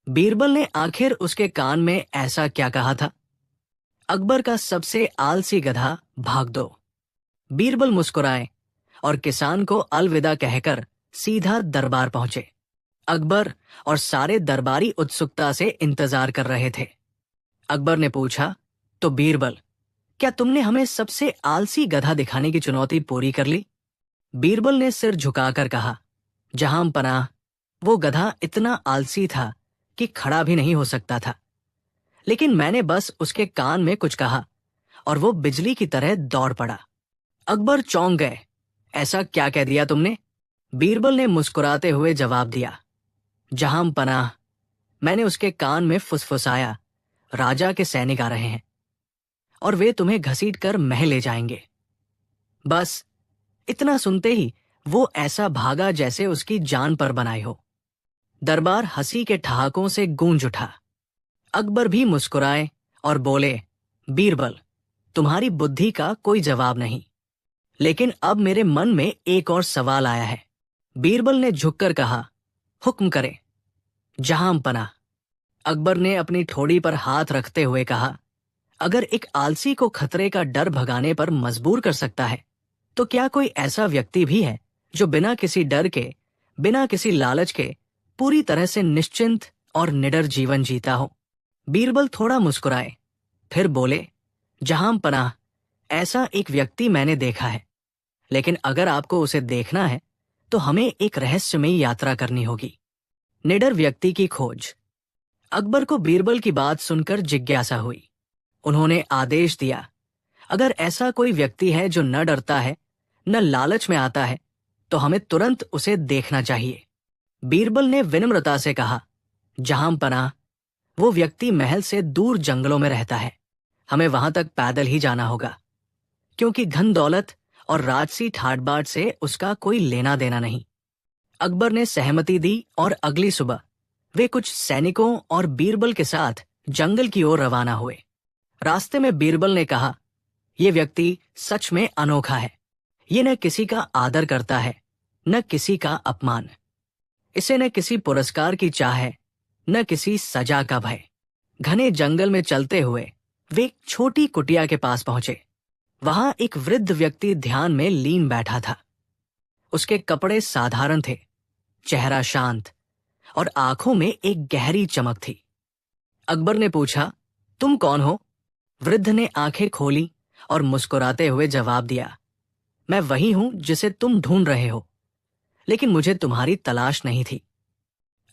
बीरबल ने आखिर उसके कान में ऐसा क्या कहा था? अकबर का सबसे आलसी गधा भाग दो। बीरबल मुस्कुराए और किसान को अलविदा कहकर सीधा दरबार पहुंचे। अकबर और सारे दरबारी उत्सुकता से इंतजार कर रहे थे। अकबर ने पूछा, तो बीरबल, क्या तुमने हमें सबसे आलसी गधा दिखाने की चुनौती पूरी कर ली? बीरबल ने सिर झुकाकर कहा, जहांपनाह, वो गधा इतना आलसी था कि खड़ा भी नहीं हो सकता था, लेकिन मैंने बस उसके कान में कुछ कहा और वो बिजली की तरह दौड़ पड़ा। अकबर चौंक गए। ऐसा क्या कह दिया तुमने? बीरबल ने मुस्कुराते हुए जवाब दिया, जहांपनाह, मैंने उसके कान में फुसफुसाया, राजा के सैनिक आ रहे हैं और वे तुम्हें घसीटकर महल ले जाएंगे। बस इतना सुनते ही वो ऐसा भागा जैसे उसकी जान पर बनाई हो। दरबार हंसी के ठहाकों से गूंज उठा। अकबर भी मुस्कुराए और बोले, बीरबल, तुम्हारी बुद्धि का कोई जवाब नहीं, लेकिन अब मेरे मन में एक और सवाल आया है। बीरबल ने झुककर कहा, हुक्म करे जहांपनाह। अकबर ने अपनी ठोड़ी पर हाथ रखते हुए कहा, अगर एक आलसी को खतरे का डर भगाने पर मजबूर कर सकता है, तो क्या कोई ऐसा व्यक्ति भी है जो बिना किसी डर के, बिना किसी लालच के पूरी तरह से निश्चिंत और निडर जीवन जीता हो? बीरबल थोड़ा मुस्कुराए, फिर बोले, जहां पनाह, ऐसा एक व्यक्ति मैंने देखा है, लेकिन अगर आपको उसे देखना है तो हमें एक रहस्यमयी यात्रा करनी होगी। निडर व्यक्ति की खोज। अकबर को बीरबल की बात सुनकर जिज्ञासा हुई। उन्होंने आदेश दिया, अगर ऐसा कोई व्यक्ति है जो न डरता है, न लालच में आता है, तो हमें तुरंत उसे देखना चाहिए। बीरबल ने विनम्रता से कहा, जहां पनाह, वो व्यक्ति महल से दूर जंगलों में रहता है। हमें वहां तक पैदल ही जाना होगा, क्योंकि धन दौलत और राजसी ठाट बाट से उसका कोई लेना देना नहीं। अकबर ने सहमति दी और अगली सुबह वे कुछ सैनिकों और बीरबल के साथ जंगल की ओर रवाना हुए। रास्ते में बीरबल ने कहा, यह व्यक्ति सच में अनोखा है। ये न किसी का आदर करता है, न किसी का अपमान। इसे न किसी पुरस्कार की चाह है, न किसी सजा का भय। घने जंगल में चलते हुए वे एक छोटी कुटिया के पास पहुंचे। वहां एक वृद्ध व्यक्ति ध्यान में लीन बैठा था। उसके कपड़े साधारण थे, चेहरा शांत और आंखों में एक गहरी चमक थी। अकबर ने पूछा, तुम कौन हो? वृद्ध ने आंखें खोली और मुस्कुराते हुए जवाब दिया, मैं वही हूं जिसे तुम ढूंढ रहे हो, लेकिन मुझे तुम्हारी तलाश नहीं थी।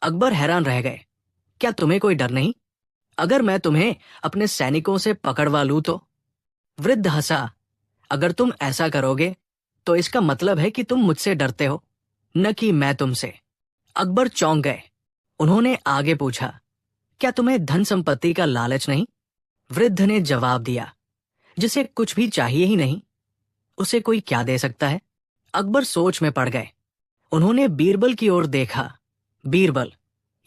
अकबर हैरान रह गए, क्या तुम्हें कोई डर नहीं? अगर मैं तुम्हें अपने सैनिकों से पकड़वा लूं तो? वृद्ध हंसा, अगर तुम ऐसा करोगे तो इसका मतलब है कि तुम मुझसे डरते हो, न कि मैं तुमसे। अकबर चौंक गए। उन्होंने आगे पूछा, क्या तुम्हें धन संपत्ति का लालच नहीं? वृद्ध ने जवाब दिया, जिसे कुछ भी चाहिए ही नहीं, उसे कोई क्या दे सकता है? अकबर सोच में पड़ गए। उन्होंने बीरबल की ओर देखा। बीरबल,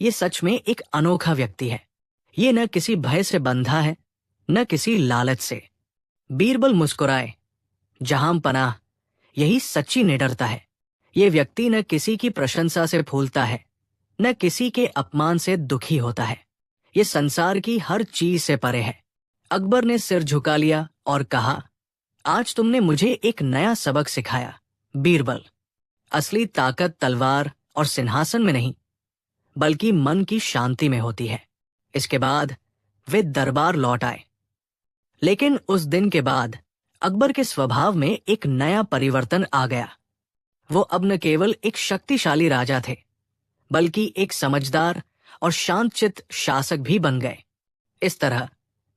ये सच में एक अनोखा व्यक्ति है। ये न किसी भय से बंधा है, न किसी लालच से। बीरबल मुस्कुराए, जहां पनाह, यही सच्ची निडरता है। ये व्यक्ति न किसी की प्रशंसा से फूलता है, न किसी के अपमान से दुखी होता है। ये संसार की हर चीज से परे है। अकबर ने सिर झुका लिया और कहा, आज तुमने मुझे एक नया सबक सिखाया बीरबल। असली ताकत तलवार और सिंहासन में नहीं, बल्कि मन की शांति में होती है। इसके बाद वे दरबार लौट आए। लेकिन उस दिन के बाद अकबर के स्वभाव में एक नया परिवर्तन आ गया। वो अब न केवल एक शक्तिशाली राजा थे, बल्कि एक समझदार और शांतचित्त शासक भी बन गए। इस तरह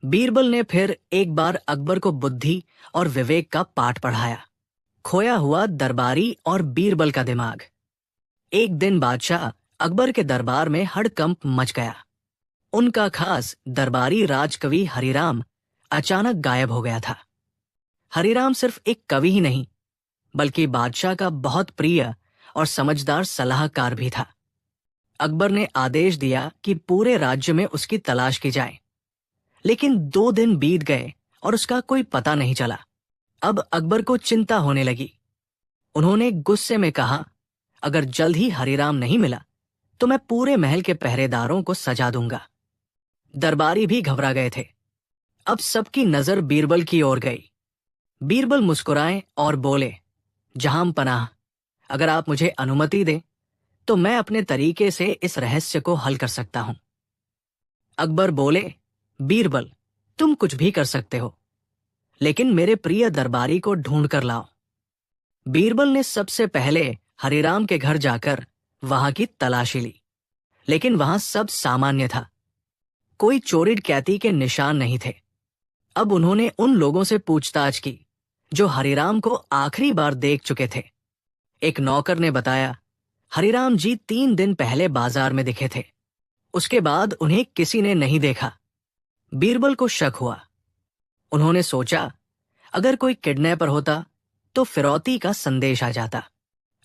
बीरबल ने फिर एक बार अकबर को बुद्धि और विवेक का पाठ पढ़ाया। खोया हुआ दरबारी और बीरबल का दिमाग। एक दिन बादशाह अकबर के दरबार में हड़कंप मच गया। उनका खास दरबारी राजकवि हरिराम अचानक गायब हो गया था। हरिराम सिर्फ एक कवि ही नहीं, बल्कि बादशाह का बहुत प्रिय और समझदार सलाहकार भी था। अकबर ने आदेश दिया कि पूरे राज्य में उसकी तलाश की जाए, लेकिन 2 दिन बीत गए और उसका कोई पता नहीं चला। अब अकबर को चिंता होने लगी। उन्होंने गुस्से में कहा, अगर जल्द ही हरिराम नहीं मिला तो मैं पूरे महल के पहरेदारों को सजा दूंगा। दरबारी भी घबरा गए थे। अब सबकी नजर बीरबल की ओर गई। बीरबल मुस्कुराए और बोले, जहां पनाह, अगर आप मुझे अनुमति दें तो मैं अपने तरीके से इस रहस्य को हल कर सकता हूं। अकबर बोले, बीरबल, तुम कुछ भी कर सकते हो, लेकिन मेरे प्रिय दरबारी को ढूंढ कर लाओ। बीरबल ने सबसे पहले हरिराम के घर जाकर वहां की तलाशी ली, लेकिन वहां सब सामान्य था। कोई चोरी डकैती के निशान नहीं थे। अब उन्होंने उन लोगों से पूछताछ की जो हरिराम को आखिरी बार देख चुके थे। एक नौकर ने बताया, हरिराम जी 3 दिन पहले बाजार में दिखे थे। उसके बाद उन्हें किसी ने नहीं देखा। बीरबल को शक हुआ। उन्होंने सोचा, अगर कोई किडनैपर होता तो फिरौती का संदेश आ जाता।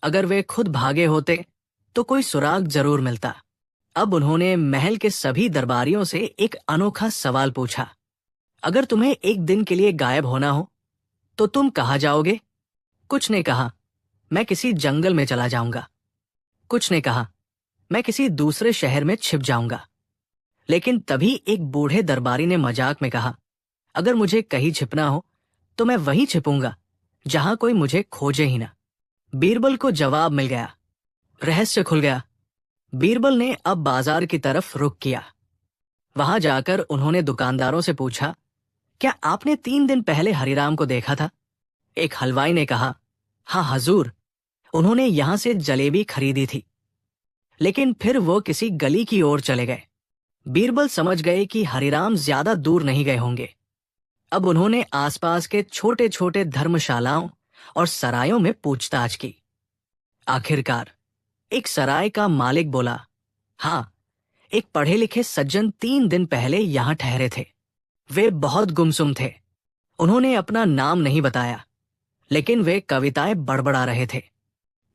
अगर वे खुद भागे होते तो कोई सुराग जरूर मिलता। अब उन्होंने महल के सभी दरबारियों से एक अनोखा सवाल पूछा, अगर तुम्हें एक दिन के लिए गायब होना हो तो तुम कहाँ जाओगे? कुछ ने कहा, मैं किसी जंगल में चला जाऊंगा। कुछ ने कहा, मैं किसी दूसरे शहर में छिप जाऊंगा। लेकिन तभी एक बूढ़े दरबारी ने मजाक में कहा, अगर मुझे कहीं छिपना हो तो मैं वहीं छिपूंगा जहां कोई मुझे खोजे ही ना। बीरबल को जवाब मिल गया, रहस्य खुल गया। बीरबल ने अब बाजार की तरफ रुख किया। वहां जाकर उन्होंने दुकानदारों से पूछा, क्या आपने 3 दिन पहले हरिराम को देखा था? एक हलवाई ने कहा, हाँ हजूर, उन्होंने यहां से जलेबी खरीदी थी। लेकिन फिर वो किसी गली की ओर चले गए। बीरबल समझ गए कि हरिराम ज्यादा दूर नहीं गए होंगे। अब उन्होंने आसपास के छोटे छोटे धर्मशालाओं और सरायों में पूछताछ की। आखिरकार एक सराय का मालिक बोला, हाँ, एक पढ़े लिखे सज्जन 3 दिन पहले यहां ठहरे थे। वे बहुत गुमसुम थे। उन्होंने अपना नाम नहीं बताया, लेकिन वे कविताएं बड़बड़ा रहे थे।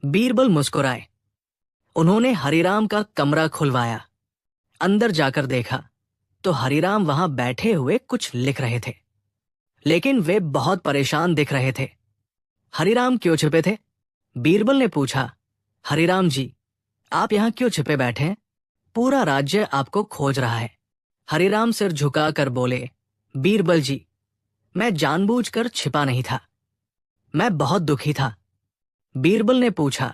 बीरबल मुस्कुराए। उन्होंने हरिराम का कमरा खुलवाया। अंदर जाकर देखा तो हरिराम वहां बैठे हुए कुछ लिख रहे थे, लेकिन वे बहुत परेशान दिख रहे थे। हरिराम क्यों छिपे थे? बीरबल ने पूछा। हरिराम जी, आप यहां क्यों छिपे बैठे हैं? पूरा राज्य आपको खोज रहा है। हरिराम सिर झुकाकर बोले, बीरबल जी, मैं जानबूझकर छिपा नहीं था। मैं बहुत दुखी था। बीरबल ने पूछा,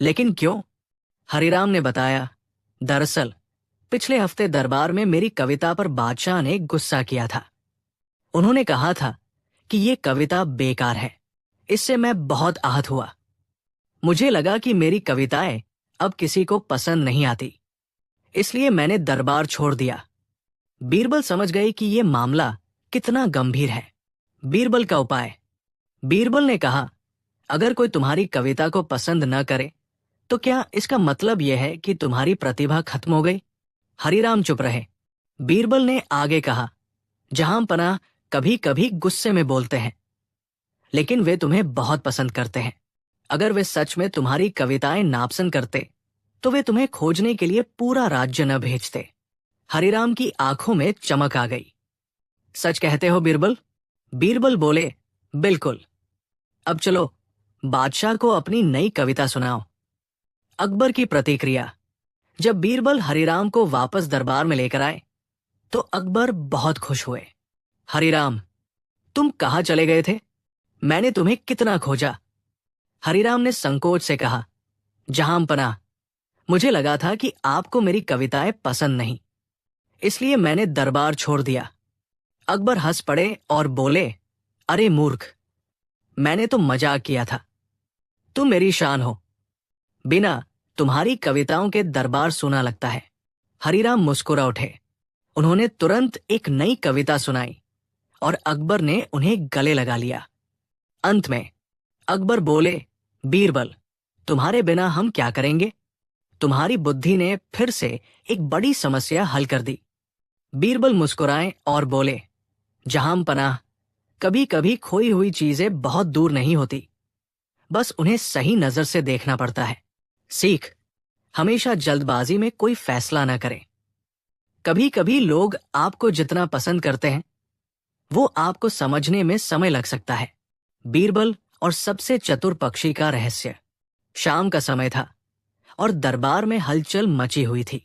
लेकिन क्यों? हरिराम ने बताया, दरअसल पिछले हफ्ते दरबार में मेरी कविता पर बादशाह ने गुस्सा किया था। उन्होंने कहा था कि ये कविता बेकार है। इससे मैं बहुत आहत हुआ। मुझे लगा कि मेरी कविताएं अब किसी को पसंद नहीं आती, इसलिए मैंने दरबार छोड़ दिया। बीरबल समझ गए कि यह मामला कितना गंभीर है। बीरबल का उपाय। बीरबल ने कहा, अगर कोई तुम्हारी कविता को पसंद न करे तो क्या इसका मतलब यह है कि तुम्हारी प्रतिभा खत्म हो गई? हरिराम चुप रहे। बीरबल ने आगे कहा, जहां पनाह कभी कभी गुस्से में बोलते हैं, लेकिन वे तुम्हें बहुत पसंद करते हैं। अगर वे सच में तुम्हारी कविताएं नापसंद करते तो वे तुम्हें खोजने के लिए पूरा राज्य न भेजते। हरिराम की आंखों में चमक आ गई। सच कहते हो बीरबल? बीरबल बोले, बिल्कुल। अब चलो बादशाह को अपनी नई कविता सुनाओ। अकबर की प्रतिक्रिया। जब बीरबल हरिराम को वापस दरबार में लेकर आए तो अकबर बहुत खुश हुए। हरिराम, तुम कहां चले गए थे? मैंने तुम्हें कितना खोजा। हरिराम ने संकोच से कहा, जहां पनाह, मुझे लगा था कि आपको मेरी कविताएं पसंद नहीं, इसलिए मैंने दरबार छोड़ दिया। अकबर हंस पड़े और बोले, अरे मूर्ख, मैंने तो मजाक किया था। तुम मेरी शान हो। बिना तुम्हारी कविताओं के दरबार सुना लगता है। हरिराम मुस्कुरा उठे। उन्होंने तुरंत एक नई कविता सुनाई और अकबर ने उन्हें गले लगा लिया। अंत में अकबर बोले, बीरबल, तुम्हारे बिना हम क्या करेंगे? तुम्हारी बुद्धि ने फिर से एक बड़ी समस्या हल कर दी। बीरबल मुस्कुराए और बोले, जहां पनाह, कभी कभी खोई हुई चीजें बहुत दूर नहीं होती, बस उन्हें सही नजर से देखना पड़ता है। सीख, हमेशा जल्दबाजी में कोई फैसला न करें। कभी कभी लोग आपको जितना पसंद करते हैं वो आपको समझने में समय लग सकता है। बीरबल और सबसे चतुर पक्षी का रहस्य। शाम का समय था और दरबार में हलचल मची हुई थी।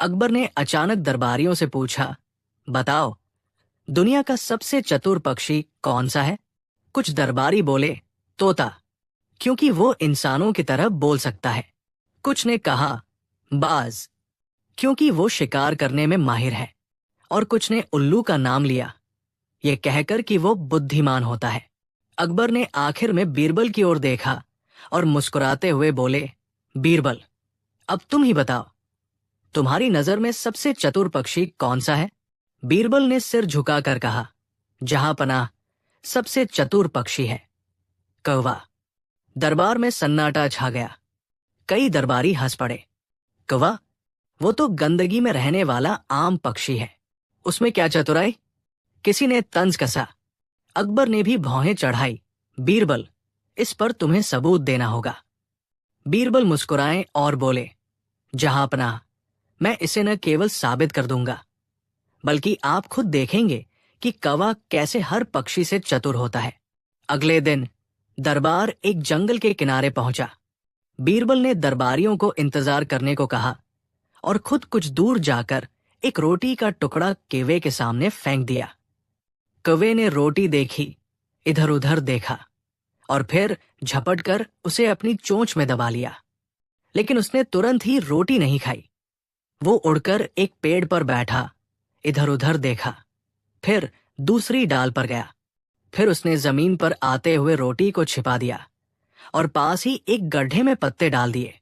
अकबर ने अचानक दरबारियों से पूछा, बताओ, दुनिया का सबसे चतुर पक्षी कौन सा है? कुछ दरबारी बोले, तोता, क्योंकि वो इंसानों की तरह बोल सकता है। कुछ ने कहा, बाज, क्योंकि वो शिकार करने में माहिर है। और कुछ ने उल्लू का नाम लिया, ये कहकर कि वो बुद्धिमान होता है। अकबर ने आखिर में बीरबल की ओर देखा और मुस्कुराते हुए बोले, बीरबल, अब तुम ही बताओ, तुम्हारी नजर में सबसे चतुर पक्षी कौन सा है? बीरबल ने सिर झुकाकर कहा, जहां पनाह, सबसे चतुर पक्षी है कौवा। दरबार में सन्नाटा छा गया। कई दरबारी हंस पड़े। कौवा? वो तो गंदगी में रहने वाला आम पक्षी है, उसमें क्या चतुराई? किसी ने तंज कसा। अकबर ने भी भौहें चढ़ाई। बीरबल, इस पर तुम्हें सबूत देना होगा। बीरबल मुस्कुराए और बोले, जहां पनाह, मैं इसे न केवल साबित कर दूंगा, बल्कि आप खुद देखेंगे कि कौवा कैसे हर पक्षी से चतुर होता है। अगले दिन दरबार एक जंगल के किनारे पहुंचा। बीरबल ने दरबारियों को इंतजार करने को कहा और खुद कुछ दूर जाकर एक रोटी का टुकड़ा कौवे के सामने फेंक दिया। कौवे ने रोटी देखी, इधर उधर देखा, और फिर झपट कर उसे अपनी चोंच में दबा लिया। लेकिन उसने तुरंत ही रोटी नहीं खाई। वो उड़कर एक पेड़ पर बैठा, इधर उधर देखा, फिर दूसरी डाल पर गया। फिर उसने जमीन पर आते हुए रोटी को छिपा दिया और पास ही एक गड्ढे में पत्ते डाल दिए,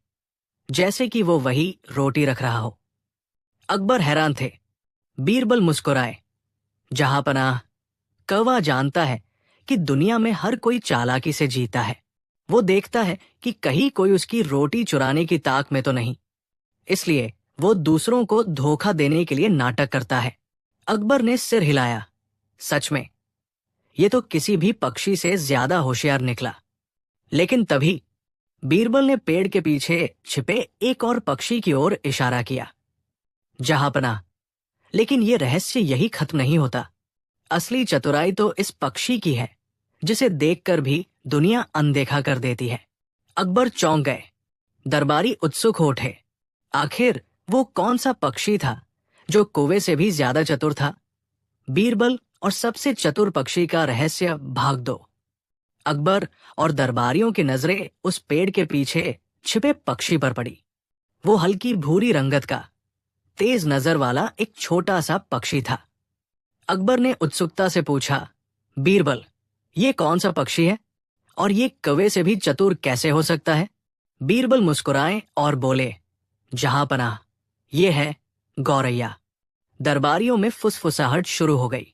जैसे कि वो वही रोटी रख रहा हो। अकबर हैरान थे। बीरबल मुस्कुराए। जहांपनाह, कौवा जानता है कि दुनिया में हर कोई चालाकी से जीता है। वो देखता है कि कहीं कोई उसकी रोटी चुराने की ताक में तो नहीं, इसलिए वो दूसरों को धोखा देने के लिए नाटक करता है। अकबर ने सिर हिलाया। सच में, ये तो किसी भी पक्षी से ज्यादा होशियार निकला। लेकिन तभी बीरबल ने पेड़ के पीछे छिपे एक और पक्षी की ओर इशारा किया। जहांपनाह, लेकिन ये रहस्य यही खत्म नहीं होता। असली चतुराई तो इस पक्षी की है, जिसे देखकर भी दुनिया अनदेखा कर देती है। अकबर चौंक गए। दरबारी उत्सुक हो उठे। आखिर वो कौन सा पक्षी था जो कौवे से भी ज्यादा चतुर था? बीरबल और सबसे चतुर पक्षी का रहस्य भाग 2। अकबर और दरबारियों की नजरें उस पेड़ के पीछे छिपे पक्षी पर पड़ी। वो हल्की भूरी रंगत का, तेज नजर वाला एक छोटा सा पक्षी था। अकबर ने उत्सुकता से पूछा, बीरबल, ये कौन सा पक्षी है और ये कौवे से भी चतुर कैसे हो सकता है? बीरबल मुस्कुराए और बोले, जहांपनाह, ये है गौरैया। दरबारियों में फुसफुसाहट शुरू हो गई।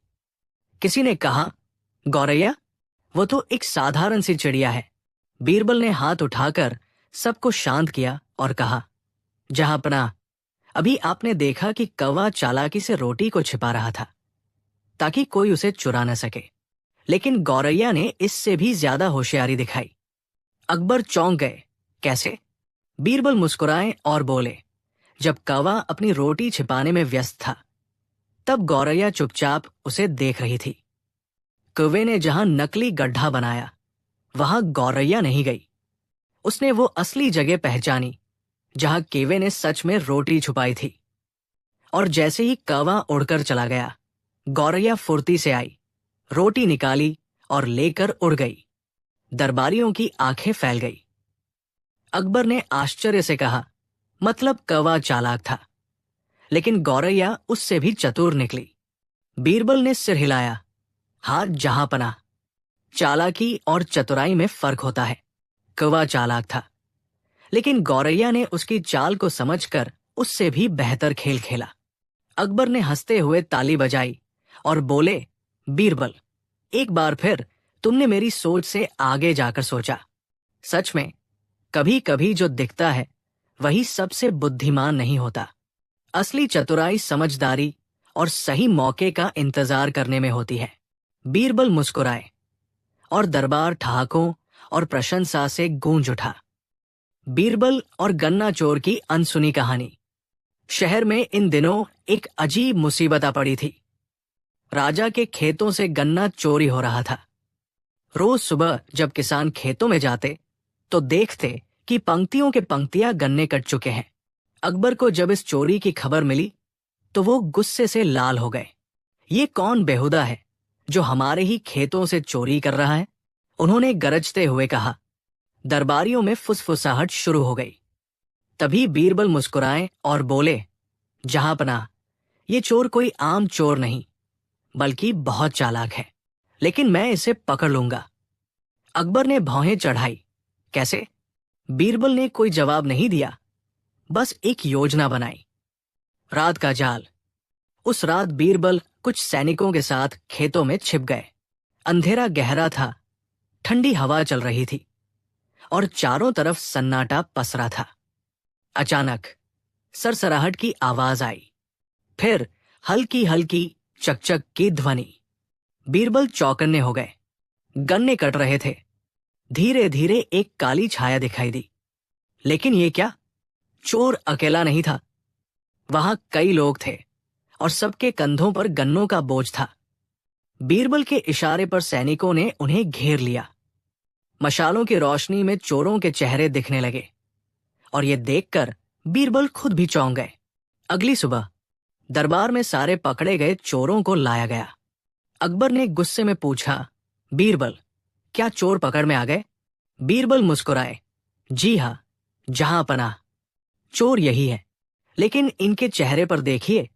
किसी ने कहा, गौरैया? वो तो एक साधारण सी चिड़िया है। बीरबल ने हाथ उठाकर सबको शांत किया और कहा, जहांपनाह, अभी आपने देखा कि कौवा चालाकी से रोटी को छिपा रहा था ताकि कोई उसे चुरा न सके, लेकिन गौरैया ने इससे भी ज्यादा होशियारी दिखाई। अकबर चौंक गए। कैसे? बीरबल मुस्कुराए और बोले, जब कौवा अपनी रोटी छिपाने में व्यस्त था, तब गौरैया चुपचाप उसे देख रही थी। कौवे ने जहां नकली गड्ढा बनाया, वहां गौरैया नहीं गई। उसने वो असली जगह पहचानी जहां कौवे ने सच में रोटी छुपाई थी। और जैसे ही कौवा उड़कर चला गया, गौरैया फुर्ती से आई, रोटी निकाली और लेकर उड़ गई। दरबारियों की आंखें फैल गई। अकबर ने आश्चर्य से कहा, मतलब कौवा चालाक था, लेकिन गौरैया उससे भी चतुर निकली। बीरबल ने सिर हिलाया। हाँ जहांपनाह, चालाकी और चतुराई में फर्क होता है। कौवा चालाक था, लेकिन गौरैया ने उसकी चाल को समझकर उससे भी बेहतर खेल खेला। अकबर ने हंसते हुए ताली बजाई और बोले, बीरबल, एक बार फिर तुमने मेरी सोच से आगे जाकर सोचा। सच में, कभी कभी जो दिखता है वही सबसे बुद्धिमान नहीं होता। असली चतुराई समझदारी और सही मौके का इंतजार करने में होती है। बीरबल मुस्कुराए और दरबार ठहाकों और प्रशंसा से गूंज उठा। बीरबल और गन्ना चोर की अनसुनी कहानी। शहर में इन दिनों एक अजीब मुसीबत आ पड़ी थी। राजा के खेतों से गन्ना चोरी हो रहा था। रोज सुबह जब किसान खेतों में जाते तो देखते कि पंक्तियों के पंक्तियां गन्ने कट चुके हैं। अकबर को जब इस चोरी की खबर मिली तो वो गुस्से से लाल हो गए। ये कौन बेहुदा है जो हमारे ही खेतों से चोरी कर रहा है? उन्होंने गरजते हुए कहा। दरबारियों में फुसफुसाहट शुरू हो गई। तभी बीरबल मुस्कुराए और बोले, जहांपनाह, ये चोर कोई आम चोर नहीं, बल्कि बहुत चालाक है, लेकिन मैं इसे पकड़ लूंगा। अकबर ने भौहें चढ़ाई। कैसे? बीरबल ने कोई जवाब नहीं दिया, बस एक योजना बनाई। रात का जाल। उस रात बीरबल कुछ सैनिकों के साथ खेतों में छिप गए। अंधेरा गहरा था, ठंडी हवा चल रही थी और चारों तरफ सन्नाटा पसरा था। अचानक सरसराहट की आवाज आई, फिर हल्की हल्की चकचक की ध्वनि। बीरबल चौकन्ने हो गए। गन्ने कट रहे थे। धीरे धीरे एक काली छाया दिखाई दी। लेकिन ये क्या? चोर अकेला नहीं था। वहां कई लोग थे और सबके कंधों पर गन्नों का बोझ था। बीरबल के इशारे पर सैनिकों ने उन्हें घेर लिया। मशालों की रोशनी में चोरों के चेहरे दिखने लगे और ये देखकर बीरबल खुद भी चौंक गए। अगली सुबह दरबार में सारे पकड़े गए चोरों को लाया गया। अकबर ने गुस्से में पूछा, बीरबल, क्या चोर पकड़ में आ गए? बीरबल मुस्कुराए। जी हाँ, जहां पनाह, चोर यही है। लेकिन इनके चेहरे पर देखिए,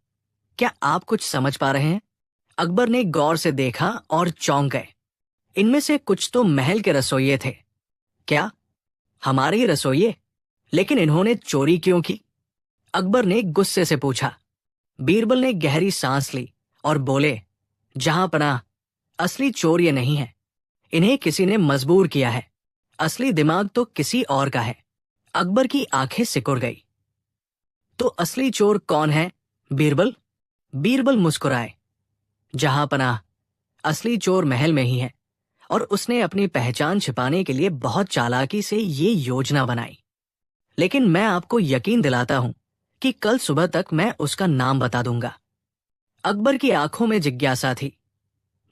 क्या आप कुछ समझ पा रहे हैं? अकबर ने गौर से देखा और चौंक गए। इनमें से कुछ तो महल के रसोइये थे। क्या? हमारे ही रसोइये? लेकिन इन्होंने चोरी क्यों की? अकबर ने गुस्से से पूछा। बीरबल ने गहरी सांस ली और बोले, जहां पनाह, असली चोर ये नहीं है। इन्हें किसी ने मजबूर किया है। असली दिमाग तो किसी और का है। अकबर की आंखें सिकुड़ गई। तो असली चोर कौन है, बीरबल? बीरबल मुस्कुराए। जहां पनाह, असली चोर महल में ही है, और उसने अपनी पहचान छिपाने के लिए बहुत चालाकी से ये योजना बनाई। लेकिन मैं आपको यकीन दिलाता हूं कि कल सुबह तक मैं उसका नाम बता दूंगा। अकबर की आंखों में जिज्ञासा थी।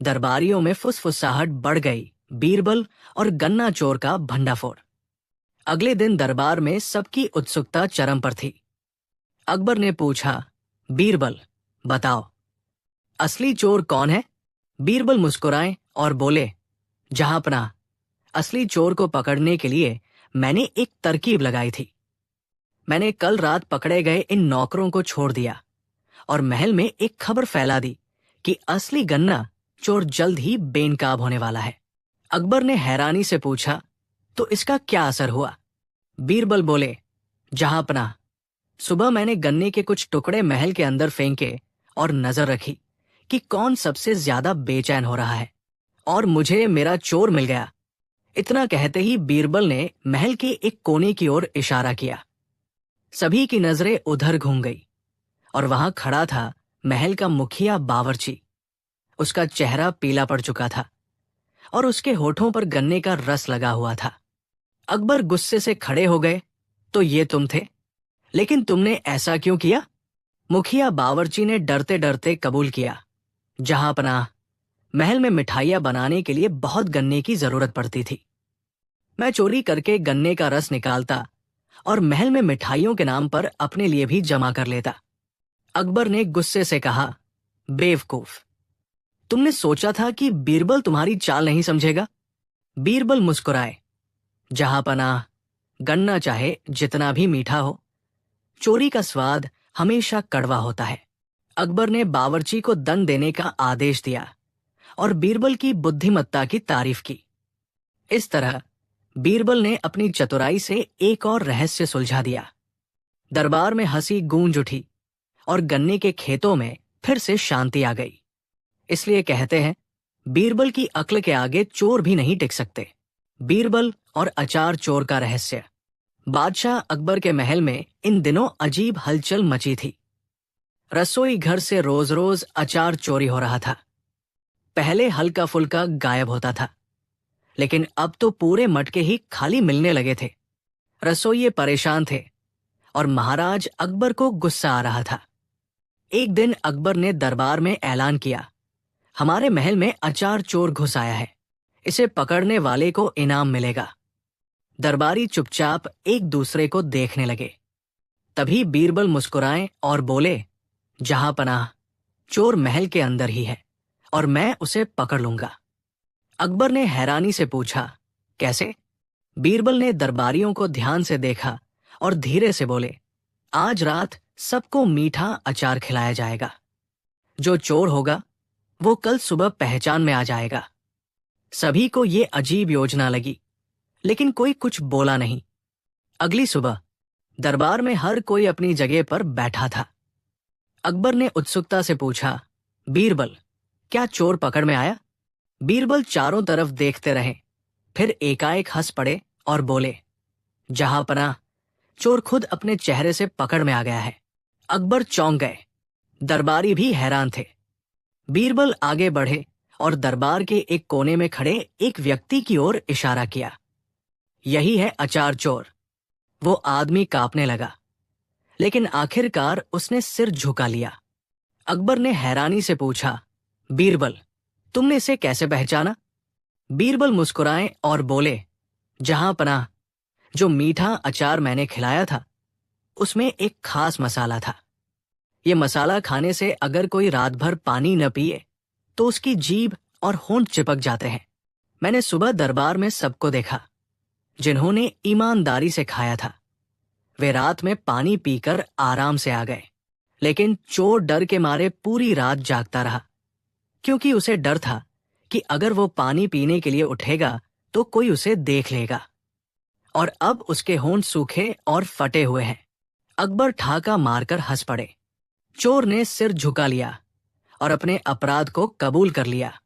दरबारियों में फुसफुसाहट बढ़ गई। बीरबल और गन्ना चोर का भंडाफोड़। अगले दिन दरबार में सबकी उत्सुकता चरम पर थी। अकबर ने पूछा, बीरबल, बताओ, असली चोर कौन है? बीरबल मुस्कुराए और बोले, जहां पनाह, असली चोर को पकड़ने के लिए मैंने एक तरकीब लगाई थी। मैंने कल रात पकड़े गए इन नौकरों को छोड़ दिया और महल में एक खबर फैला दी कि असली गन्ना चोर जल्द ही बेनकाब होने वाला है। अकबर ने हैरानी से पूछा, तो इसका क्या असर हुआ? बीरबल बोले, जहां पनाह, सुबह मैंने गन्ने के कुछ टुकड़े महल के अंदर फेंके और नजर रखी कि कौन सबसे ज्यादा बेचैन हो रहा है, और मुझे मेरा चोर मिल गया। इतना कहते ही बीरबल ने महल के एक कोने की ओर इशारा किया। सभी की नजरें उधर घूम गई और वहां खड़ा था महल का मुखिया बावर्ची। उसका चेहरा पीला पड़ चुका था और उसके होठों पर गन्ने का रस लगा हुआ था। अकबर गुस्से से खड़े हो गए। तो ये तुम थे? लेकिन तुमने ऐसा क्यों किया? मुखिया बावर्ची ने डरते डरते कबूल किया, जहां पनाह, महल में मिठाइयां बनाने के लिए बहुत गन्ने की जरूरत पड़ती थी। मैं चोरी करके गन्ने का रस निकालता और महल में मिठाइयों के नाम पर अपने लिए भी जमा कर लेता। अकबर ने गुस्से से कहा, बेवकूफ, तुमने सोचा था कि बीरबल तुम्हारी चाल नहीं समझेगा? बीरबल मुस्कुराए। जहां पनाह, गन्ना चाहे जितना भी मीठा हो, चोरी का स्वाद हमेशा कड़वा होता है। अकबर ने बावर्ची को दंड देने का आदेश दिया और बीरबल की बुद्धिमत्ता की तारीफ की। इस तरह बीरबल ने अपनी चतुराई से एक और रहस्य सुलझा दिया। दरबार में हंसी गूंज उठी और गन्ने के खेतों में फिर से शांति आ गई। इसलिए कहते हैं, बीरबल की अक्ल के आगे चोर भी नहीं टिक सकते। बीरबल और अचार चोर का रहस्य। बादशाह अकबर के महल में इन दिनों अजीब हलचल मची थी। रसोई घर से रोज रोज अचार चोरी हो रहा था। पहले हल्का फुल्का गायब होता था, लेकिन अब तो पूरे मटके ही खाली मिलने लगे थे। रसोइये परेशान थे और महाराज अकबर को गुस्सा आ रहा था। एक दिन अकबर ने दरबार में ऐलान किया, हमारे महल में अचार चोर घुस आया है, इसे पकड़ने वाले को इनाम मिलेगा। दरबारी चुपचाप एक दूसरे को देखने लगे। तभी बीरबल मुस्कुराए और बोले, जहां पनाह, चोर महल के अंदर ही है और मैं उसे पकड़ लूंगा। अकबर ने हैरानी से पूछा, कैसे? बीरबल ने दरबारियों को ध्यान से देखा और धीरे से बोले, आज रात सबको मीठा अचार खिलाया जाएगा। जो चोर होगा वो कल सुबह पहचान में आ जाएगा। सभी को ये अजीब योजना लगी, लेकिन कोई कुछ बोला नहीं। अगली सुबह दरबार में हर कोई अपनी जगह पर बैठा था। अकबर ने उत्सुकता से पूछा, बीरबल, क्या चोर पकड़ में आया? बीरबल चारों तरफ देखते रहे, फिर एकाएक हंस पड़े और बोले, जहां पनाह, चोर खुद अपने चेहरे से पकड़ में आ गया है। अकबर चौंक गए। दरबारी भी हैरान थे। बीरबल आगे बढ़े और दरबार के एक कोने में खड़े एक व्यक्ति की ओर इशारा किया। यही है अचार चोर। वो आदमी कांपने लगा, लेकिन आखिरकार उसने सिर झुका लिया। अकबर ने हैरानी से पूछा, बीरबल, तुमने इसे कैसे पहचाना? बीरबल मुस्कुराए और बोले, जहां पनाह, जो मीठा अचार मैंने खिलाया था उसमें एक खास मसाला था। ये मसाला खाने से अगर कोई रात भर पानी न पिए तो उसकी जीभ और होंठ चिपक जाते हैं। मैंने सुबह दरबार में सबको देखा जिन्होंने ईमानदारी से खाया था। वे रात में पानी पीकर आराम से आ गए, लेकिन चोर डर के मारे पूरी रात जागता रहा, क्योंकि उसे डर था कि अगर वो पानी पीने के लिए उठेगा तो कोई उसे देख लेगा। और अब उसके होंठ सूखे और फटे हुए हैं। अकबर ठाका मारकर हंस पड़े। चोर ने सिर झुका लिया और अपने अपराध को कबूल कर लिया।